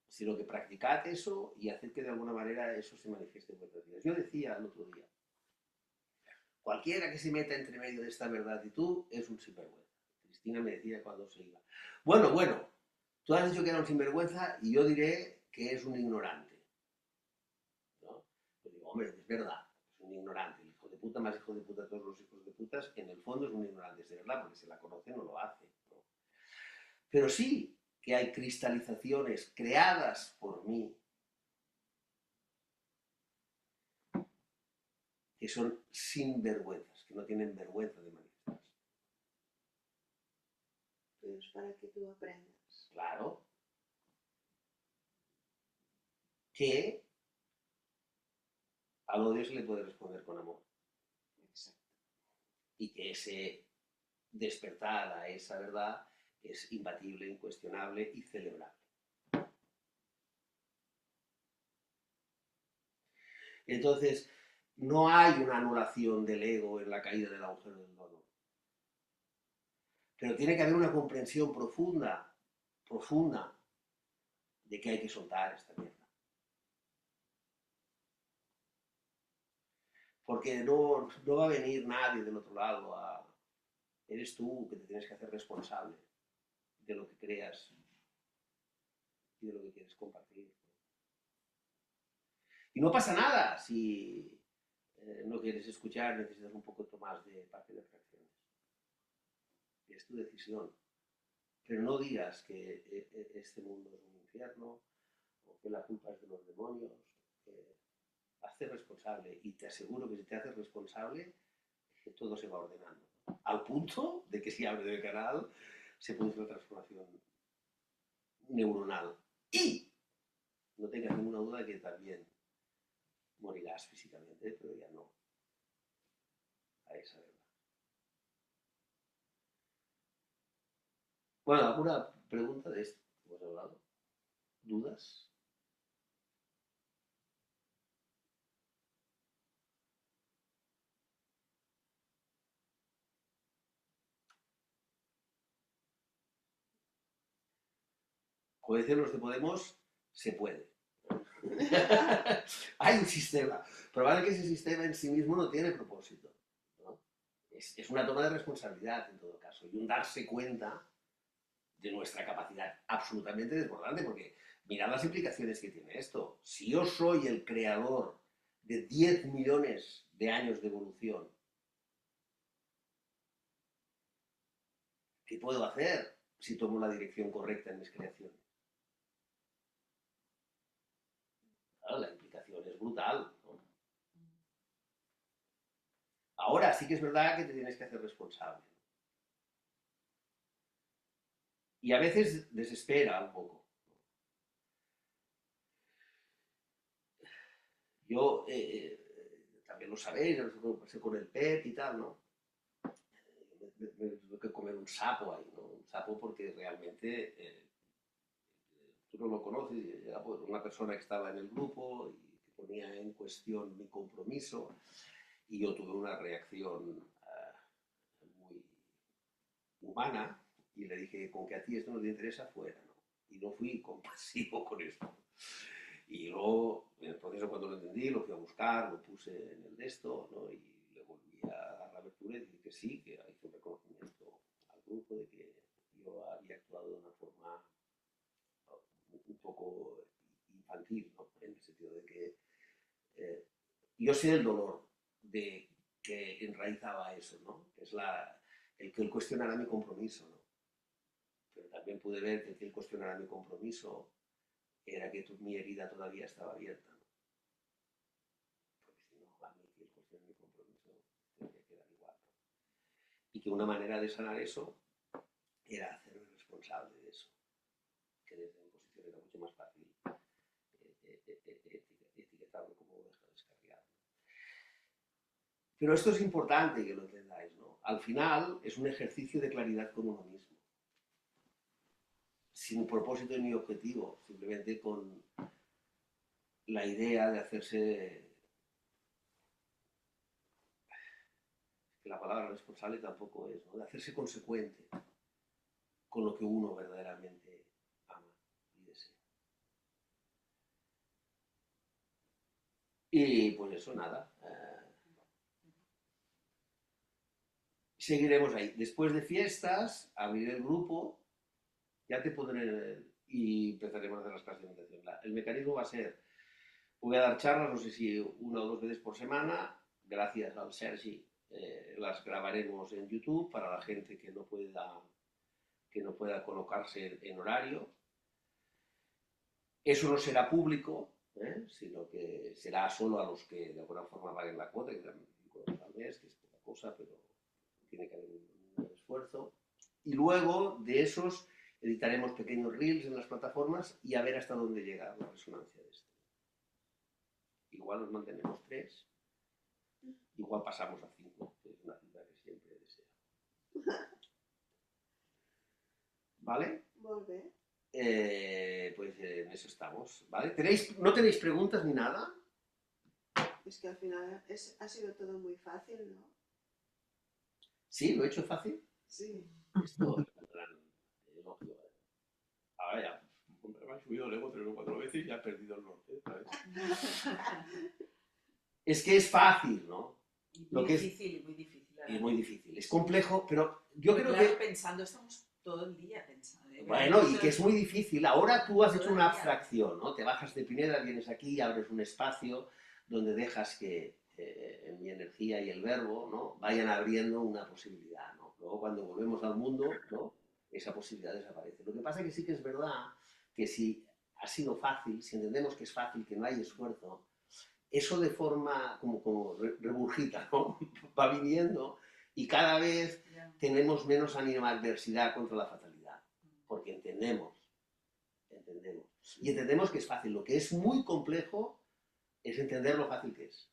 Sino que practicad eso y haced que de alguna manera eso se manifieste en vuestras vidas. Yo decía el otro día, cualquiera que se meta entre medio de esta verdad y tú es un sinvergüenza. Cristina me decía cuando se iba. Bueno, tú has dicho que era un sinvergüenza y yo diré que es un ignorante, ¿no? Yo digo, hombre, es verdad, es un ignorante. El hijo de puta más hijo de puta, todos los hijos de putas, en el fondo es un ignorante, es de verdad, porque si la conoce no lo hace, ¿no? Pero sí que hay cristalizaciones creadas por mí que son sinvergüenzas, que no tienen vergüenza de manifestarse. Pero es para que tú aprendas. Claro. Que al odio se le puede responder con amor. Exacto. Y que ese despertar a esa verdad es imbatible, incuestionable y celebrable. Entonces, no hay una anulación del ego en la caída del agujero del dono. Pero tiene que haber una comprensión profunda, de que hay que soltar esta mierda. Porque no va a venir nadie del otro lado Eres tú que te tienes que hacer responsable de lo que creas y de lo que quieres compartir. Y no pasa nada si no quieres escuchar, necesitas un poco más de parque de atracciones. Es tu decisión. Pero no digas que este mundo es un infierno o que la culpa es de los demonios. Hazte responsable y te aseguro que si te haces responsable, todo se va ordenando. Al punto de que si abres el canal se produce una transformación neuronal. Y no tengas ninguna duda de que también morirás físicamente, pero ya no a esa verdad. Bueno, ¿alguna pregunta de esto que hemos hablado? ¿Dudas? Como decían los de Podemos, se puede. Hay un sistema. Probable que ese sistema en sí mismo no tiene propósito, ¿no? Es una toma de responsabilidad en todo caso y un darse cuenta de nuestra capacidad absolutamente desbordante, porque mirad las implicaciones que tiene esto. Si yo soy el creador de 10 millones de años de evolución, ¿qué puedo hacer si tomo la dirección correcta en mis creaciones? Claro, la implicación es brutal, ¿no? Ahora sí que es verdad que te tienes que hacer responsable. Y a veces desespera un poco, Yo, también lo sabéis, yo pasé con el PET y tal, ¿no? Me tuve que comer un sapo ahí, ¿no? Un sapo porque realmente tú no lo conoces, era pues, una persona que estaba en el grupo y que ponía en cuestión mi compromiso y yo tuve una reacción muy humana y le dije, con que a ti esto no te interesa, fuera, ¿no? Y no fui compasivo con esto. Y luego, en el proceso, cuando lo entendí, lo fui a buscar, lo puse en el de esto, ¿no? Y le volví a dar la abertura y decir que sí, que hice un reconocimiento al grupo de que yo había actuado de una forma un poco infantil, ¿no? En el sentido de que yo sé el dolor de que enraizaba eso, ¿no? Que es el que él cuestionara mi compromiso, ¿no? Pero también pude ver que él cuestionara mi compromiso era que mi herida todavía estaba abierta, ¿no? Porque si no, a mí que él cuestiona mi compromiso tendría que quedar igual, ¿no? Y que una manera de sanar eso era hacerme responsable de eso, que desde mi posición era mucho más fácil etiquetarlo como oveja descarriada. Pero esto es importante que lo entendáis, ¿no? Al final es un ejercicio de claridad con uno mismo, sin propósito ni objetivo, simplemente con la idea de hacerse, que la palabra responsable tampoco es, ¿no? De hacerse consecuente con lo que uno verdaderamente ama y desea. Y pues eso, nada. Seguiremos ahí. Después de fiestas, abriré el grupo, ya te pondré y empezaremos a hacer las clases de meditación. El mecanismo va a ser, voy a dar charlas, no sé si una o dos veces por semana, gracias al Sergi, las grabaremos en YouTube para la gente que no pueda colocarse en horario. Eso no será público, sino que será solo a los que de alguna forma paguen la cuota, que también al mes, que es poca cosa, pero tiene que haber un esfuerzo. Y luego de esos editaremos pequeños reels en las plataformas y a ver hasta dónde llega la resonancia de esto. Igual nos mantenemos 3, igual pasamos a 5, que es una cifra que siempre deseo. ¿Vale? Molt bé. Pues en eso estamos, ¿vale? ¿No tenéis preguntas ni nada? Es que al final ha sido todo muy fácil, ¿no? ¿Sí? ¿Lo he hecho fácil? Sí. Esto es un gran elogio. Ahora ya, me he subido el ego 3 o 4 veces y ya he perdido el norte, ¿sabes? Es que es fácil, ¿no? Muy difícil, muy difícil. Es muy difícil. Es complejo, pero yo creo claro, que... pensando, estamos todo el día pensando. Bueno, y que es muy difícil. Ahora tú has hecho una abstracción, ¿no? Te bajas de Pineda, vienes aquí y abres un espacio donde dejas que mi energía y el verbo, ¿no? Vayan abriendo una posibilidad, ¿no? Luego cuando volvemos al mundo, ¿no? Esa posibilidad desaparece. Lo que pasa es que sí que es verdad que si ha sido fácil, si entendemos que es fácil, que no hay esfuerzo, eso de forma como reburgita, ¿no? Va viniendo y cada vez tenemos menos animadversidad contra la fatalidad, porque entendemos. Y entendemos que es fácil. Lo que es muy complejo es entender lo fácil que es.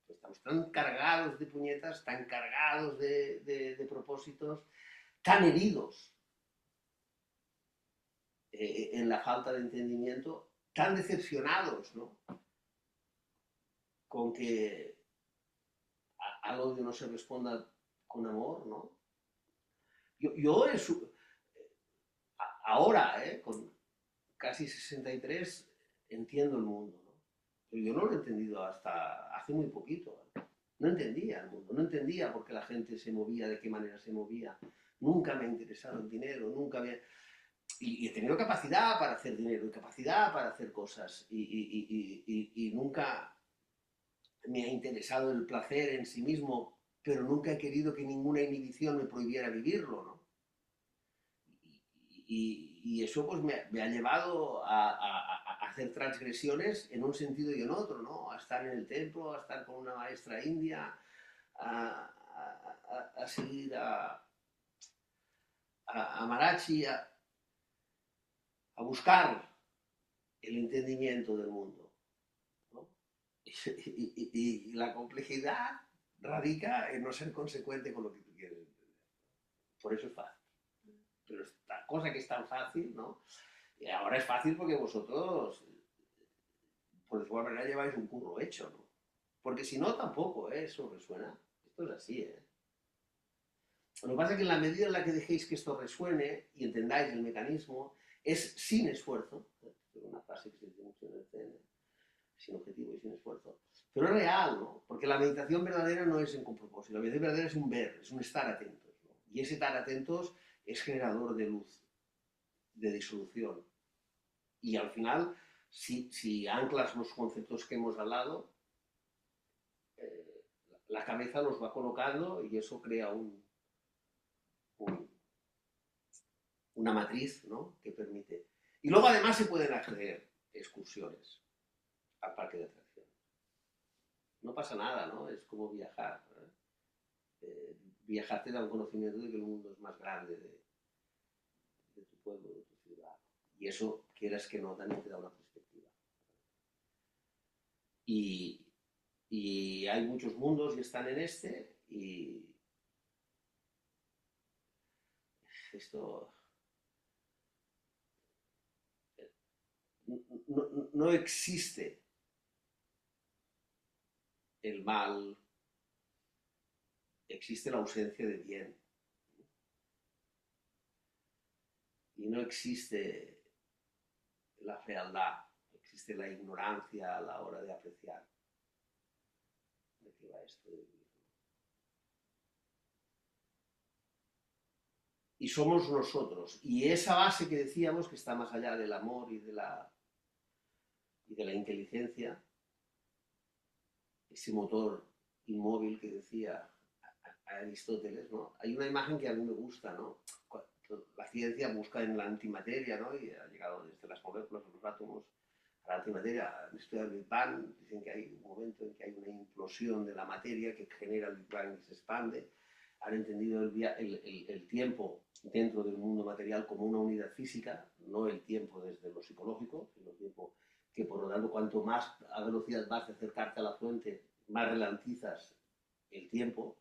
Estamos tan cargados de puñetas, tan cargados de propósitos, tan heridos en la falta de entendimiento, tan decepcionados, ¿no? Con que al odio no se responda con amor, ¿no? Yo ahora, con casi 63, entiendo el mundo, ¿no? Pero yo no lo he entendido hasta hace muy poquito, ¿no? No entendía el mundo, no entendía por qué la gente se movía, de qué manera se movía. Nunca me ha interesado el dinero, nunca me... Y he tenido capacidad para hacer dinero, y capacidad para hacer cosas, y nunca me ha interesado el placer en sí mismo, pero nunca he querido que ninguna inhibición me prohibiera vivirlo, ¿no? Y eso pues me ha llevado a hacer transgresiones en un sentido y en otro, ¿no? A estar en el templo, a estar con una maestra india, a seguir a Marachi, a buscar el entendimiento del mundo, ¿no? Y la complejidad radica en no ser consecuente con lo que tú quieres entender. Por eso es fácil. Pero esta cosa que es tan fácil, ¿no? Y ahora es fácil porque vosotros, por decirlo de alguna manera, lleváis un curro hecho, ¿no? Porque si no, tampoco, ¿eh? Eso resuena. Esto es así, ¿eh? Lo que pasa es que en la medida en la que dejéis que esto resuene y entendáis el mecanismo, es sin esfuerzo. Es una frase que se dice mucho en el CN, sin objetivo y sin esfuerzo. Pero es real, ¿no? Porque la meditación verdadera no es con propósito. La meditación verdadera es un ver, es un estar atentos, ¿no? Y ese estar atentos es generador de luz, de disolución. Y al final, si anclas los conceptos que hemos hablado, la cabeza los va colocando y eso crea una matriz, ¿no? Que permite. Y luego además se pueden hacer excursiones al parque de atracciones. No pasa nada, ¿no? Es como viajar, ¿eh? Viajar te da un conocimiento de que el mundo es más grande de tu pueblo, de tu ciudad. Y eso, quieras que no, también te da una perspectiva. Y hay muchos mundos y están en este, y esto no existe el mal, existe la ausencia de bien. Y no existe la fealdad, existe la ignorancia a la hora de apreciar de qué va esto de vivir. Y somos nosotros. Y esa base que decíamos, que está más allá del amor y de la inteligencia, ese motor inmóvil que decía Aristóteles, ¿no? Hay una imagen que a mí me gusta, ¿no? La ciencia busca en la antimateria, ¿no? Y ha llegado desde las moléculas, los átomos, a la antimateria. Han estudiado el Big Bang, dicen que hay un momento en que hay una implosión de la materia que genera el Big Bang y se expande. Han entendido el tiempo dentro del mundo material como una unidad física, no el tiempo desde lo psicológico, sino el tiempo que, por lo tanto, cuanto más a velocidad vas a acercarte a la fuente, más ralentizas el tiempo,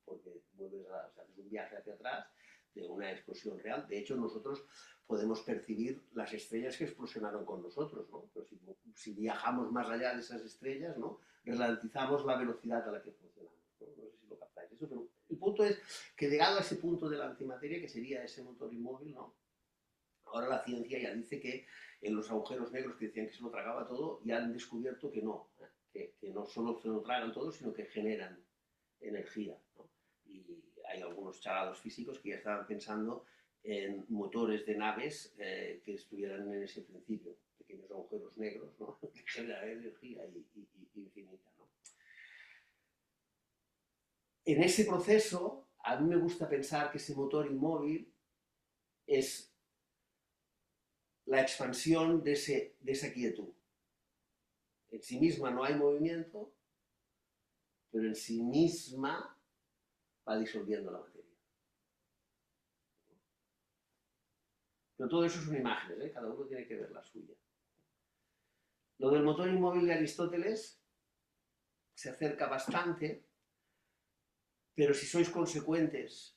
porque haces un viaje hacia atrás de una explosión real. De hecho, nosotros podemos percibir las estrellas que explosionaron con nosotros, ¿no? Pero si viajamos más allá de esas estrellas, ¿no? Ralentizamos la velocidad a la que funcionamos, ¿no? No sé si lo captáis eso, pero el punto es que, llegado a ese punto de la antimateria, que sería ese motor inmóvil, ¿no? Ahora la ciencia ya dice que en los agujeros negros, que decían que se lo tragaba todo, ya han descubierto que no, que no solo se lo tragan todo, sino que generan energía, ¿no? Y hay algunos chalados físicos que ya estaban pensando en motores de naves que estuvieran en ese principio, pequeños agujeros negros, ¿no? Que generan energía infinita, ¿no? En ese proceso, a mí me gusta pensar que ese motor inmóvil es la expansión de esa quietud. En sí misma no hay movimiento, pero en sí misma va disolviendo la materia. Pero todo eso son imágenes, ¿eh? Cada uno tiene que ver la suya. Lo del motor inmóvil de Aristóteles se acerca bastante, pero si sois consecuentes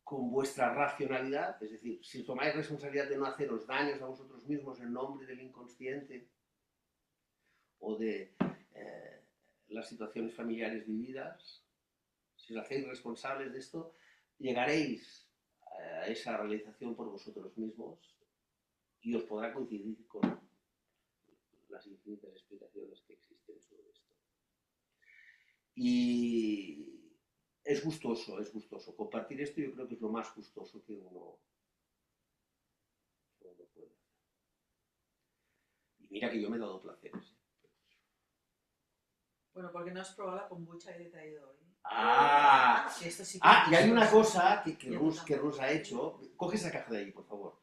con vuestra racionalidad, es decir, si tomáis responsabilidad de no haceros daños a vosotros mismos en nombre del inconsciente o de las situaciones familiares vividas, si os hacéis responsables de esto, llegaréis a esa realización por vosotros mismos y os podrá coincidir con las infinitas explicaciones que existen sobre esto. Y es gustoso. Compartir esto yo creo que es lo más gustoso que uno puede hacer. Y mira que yo me he dado placeres. Bueno, porque no has probado la kombucha que te he traído hoy. Esto sí Y hay una cosa que Rus ha hecho. Coge esa caja de ahí, por favor.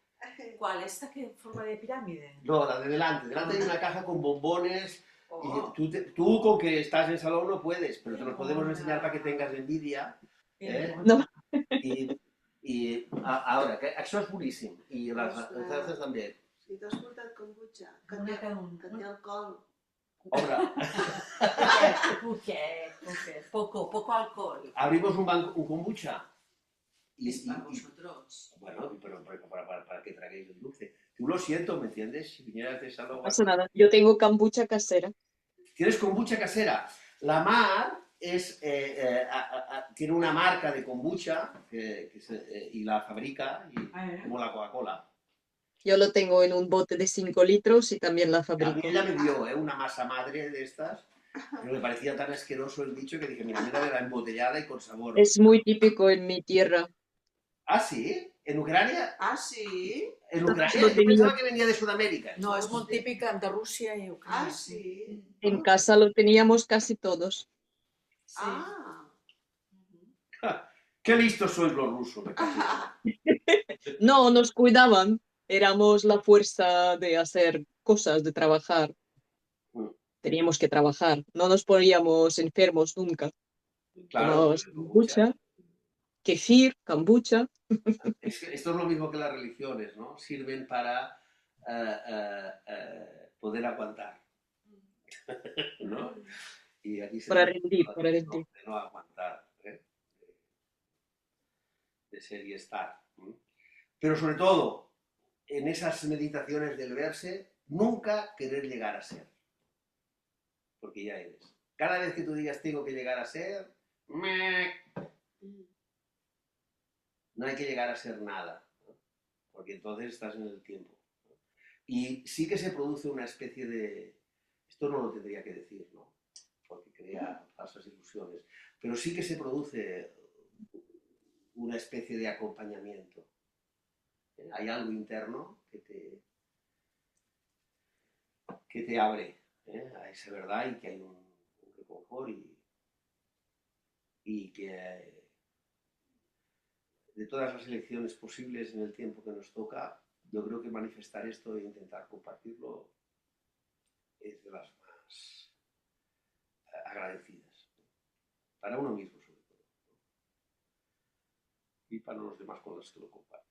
¿Cuál? ¿Esta que en forma de pirámide? No, la de delante. Delante hay una caja con bombones. Y tú con que estás en el salón no puedes, pero te los podemos enseñar para que tengas envidia. No. Ara, que això és boníssim. I les cerses també. Si t'has portat kombucha, que té alcohol. Ahora, Poco alcohol. abrimos un kombucha. Es para vosotros. Bueno, pero para que traguéis el dulce. Tú lo siento, ¿me entiendes? Si vinieras de No Salou pasa nada. Yo tengo kombucha casera. ¿Tienes kombucha casera? La Mar tiene una marca de kombucha y la fabrica como la Coca-Cola. Yo lo tengo en un bote de 5 litros y también la A mí fabrico. ella me dio una masa madre de estas, pero me parecía tan asqueroso el bicho que dije, mira, de la embotellada y con sabor. Es muy típico en mi tierra. ¿Ah, sí? ¿En Ucrania? Ah, sí. ¿En Lo Ucrania? Yo tenía. pensaba que venía de Sudamérica. No, es muy típica de Rusia y Ucrania. Ah, sí. En casa lo teníamos casi todos. Sí. Ah. Qué listos sois los rusos, me caso. No, nos cuidaban. Éramos la fuerza de hacer cosas, de trabajar. Mm. Teníamos que trabajar. No nos poníamos enfermos nunca. Claro, Tomábamos el kombucha. kombucha, kefir, kombucha. Esto es lo mismo que las religiones, ¿no? Sirven para poder aguantar, ¿no? Y aquí se Para trata rendir, para rendir. de no aguantar, ¿eh? De ser y estar. ¿Eh? Pero sobre todo, en esas meditaciones del verse, nunca querer llegar a ser, porque ya eres. Cada vez que tú digas tengo que llegar a ser, no hay que llegar a ser nada, ¿no? Porque entonces estás en el tiempo. Y sí que se produce una especie de... Esto no lo tendría que decir, ¿no? Porque crea falsas ilusiones. Pero sí que se produce una especie de acompañamiento. Hay algo interno que te abre a esa verdad y que hay un reconfort y que de todas las elecciones posibles en el tiempo que nos toca, yo creo que manifestar esto e intentar compartirlo es de las más agradecidas, para uno mismo sobre todo, y para los demás con los que lo compartes.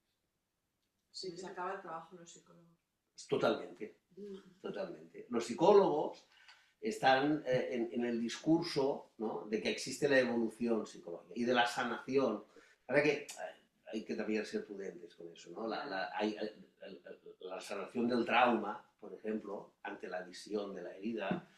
Se les acaba el trabajo los psicólogos. Totalmente, totalmente. Los psicólogos están en el discurso, ¿no?, de que existe la evolución psicológica y de la sanación. Ahora que hay que también ser prudentes con eso, ¿no? La sanación del trauma, por ejemplo, ante la visión de la herida,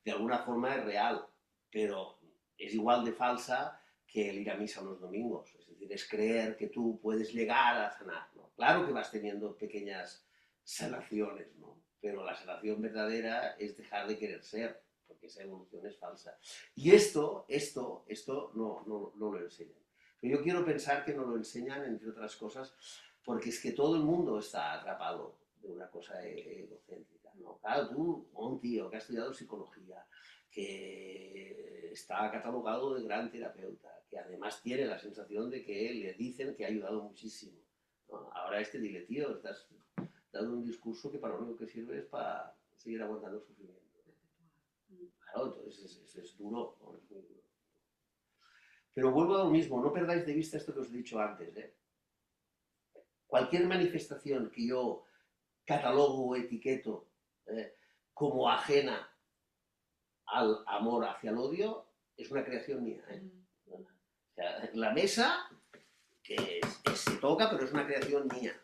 de alguna forma es real, pero es igual de falsa que el ir a misa los domingos. Es decir, es creer que tú puedes llegar a sanar, ¿no? Claro que vas teniendo pequeñas sanaciones, ¿no? Pero la sanación verdadera es dejar de querer ser, porque esa evolución es falsa. Y esto no lo enseñan. Pero yo quiero pensar que no lo enseñan, entre otras cosas, porque es que todo el mundo está atrapado de una cosa egocéntrica, ¿no? Claro, tú, un tío que ha estudiado psicología, que está catalogado de gran terapeuta, que además tiene la sensación de que le dicen que ha ayudado muchísimo, ¿no? Ahora dile, tío, estás dando un discurso que para lo único que sirve es para seguir aguantando el sufrimiento. Claro, entonces es duro, ¿no? Es muy duro. Pero vuelvo a lo mismo, no perdáis de vista esto que os he dicho antes, ¿eh? Cualquier manifestación que yo catalogo o etiqueto como ajena al amor hacia el odio, es una creación mía, ¿eh? O sea, la mesa que se toca, pero es una creación mía.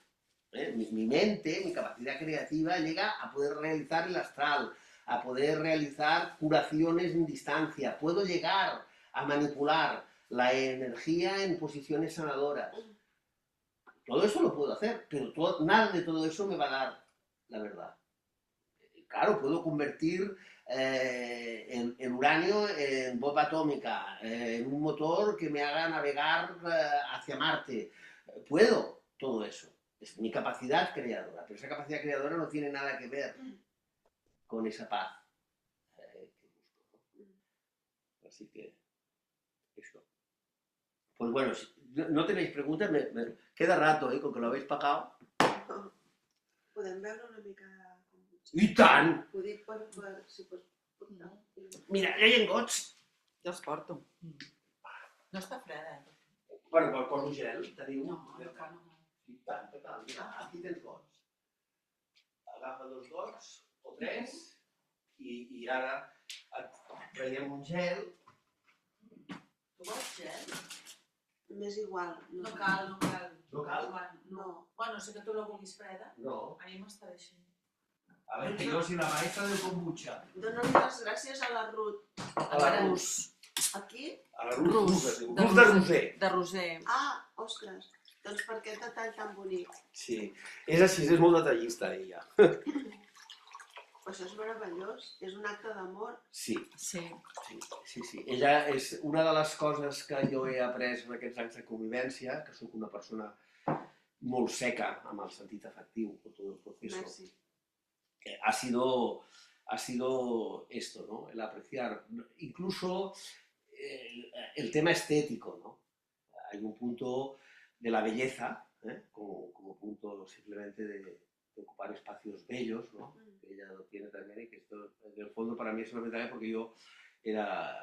Mi mente, mi capacidad creativa llega a poder realizar el astral, a poder realizar curaciones en distancia. Puedo llegar a manipular la energía en posiciones sanadoras. Todo eso lo puedo hacer, pero nada de todo eso me va a dar la verdad. Claro, puedo convertir el uranio en bomba atómica, en un motor que me haga navegar hacia Marte. Puedo todo eso. Es mi capacidad creadora, pero esa capacidad creadora no tiene nada que ver con esa paz que busco, ¿no? Así que eso. Pues bueno, si no tenéis preguntas, queda rato, con que lo habéis pagado. Podem veure una mica com... I tant! Ho dic si pots portar. Mira, ja hi ha gots. Jo els porto. No està freda, eh? Bueno, poso gel, teniu? No, encara no. I tant, mira, aquí tens gots. Agafa 2 gots o 3 I ara et traiem un gel. Tu vols gel? M'és igual. No cal, no cal. No cal? No. Bueno, sé que tu la vulguis freda. No. A mi m'està bé així. A ver, que yo soy la maestra del kombucha. Dóna-li les gràcies a la Ruth. A la Rus. Aquí? A la Rus. De Rus de Roser. De roser. Ah, ostres. Doncs per aquest detall tan bonic. Sí, és així, és molt detallista, ella. Això és meravellós. És un acte d'amor. Sí, Sí. sí. Ella és una de les coses que jo he après en aquests anys de convivència, que sóc una persona molt seca amb el sentit afectiu, con todo el proceso. Merci. Ha sido esto, ¿no? El apreciar, incluso el tema estético, ¿no? Hay un punto de la belleza, como punto simplemente de ocupar espacios bellos, ¿no? Que ella lo tiene también y que esto, en el fondo, para mí es fundamental porque yo era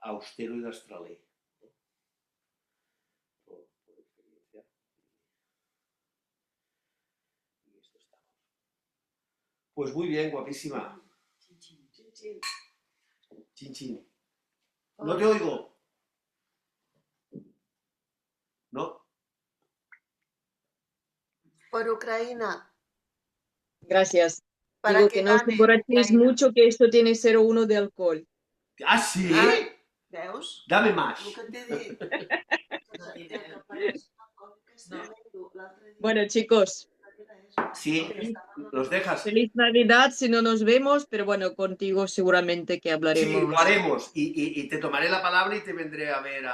austero y destraler, ¿no? Por experiencia. Y esto estamos. Pues muy bien, guapísima. Xin, xin. Chin, chin. No te oigo. No. Por Ucraïna. Gracias. Para Digo que que no os gane emborrachéis Ucraïna. mucho, que esto tiene 0,1 de alcohol. ¿Ah, sí? Ah, veus? Dame más. El que t'he dit. No diré. L'altre dia. Bueno, chicos, Sí, los dejas. feliz Navidad si no nos vemos, pero bueno, contigo seguramente que Sí, hablaremos. lo haremos. Y te tomaré la palabra y te vendré a ver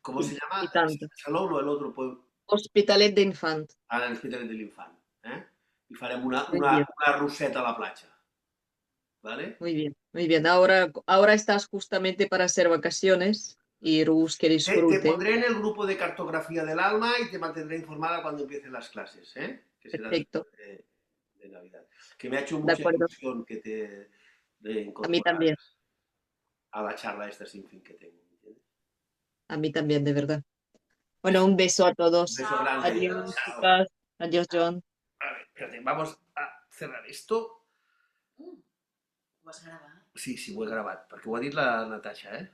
¿cómo se llama? Y tanto. Salón o el otro pueblo. Hospitalet d'Infant. A l'Hospitalet de l'Infant. I farem una Muy bien. roseta a la platja. ¿Vale? Muy bien, muy bien. Ahora estás justamente para hacer vacaciones y Rus que Te disfrute. pondré en el grupo de cartografía del alma y te mantendré informada cuando empiecen las clases, que será Perfecto. después de Navidad. Que me ha hecho De mucha acuerdo. ilusión que te A mí incorporaras también, a la charla esta sin fin que tengo. ¿Entiendes? a mí también, de verdad. Bueno, un beso a Un todos. beso grande. Adiós, Chao. chicas. Adiós, John. A ver, espérate, vamos a cerrar esto. Ho has gravat? Sí, ho he gravat, perquè ho ha dit la Natasha,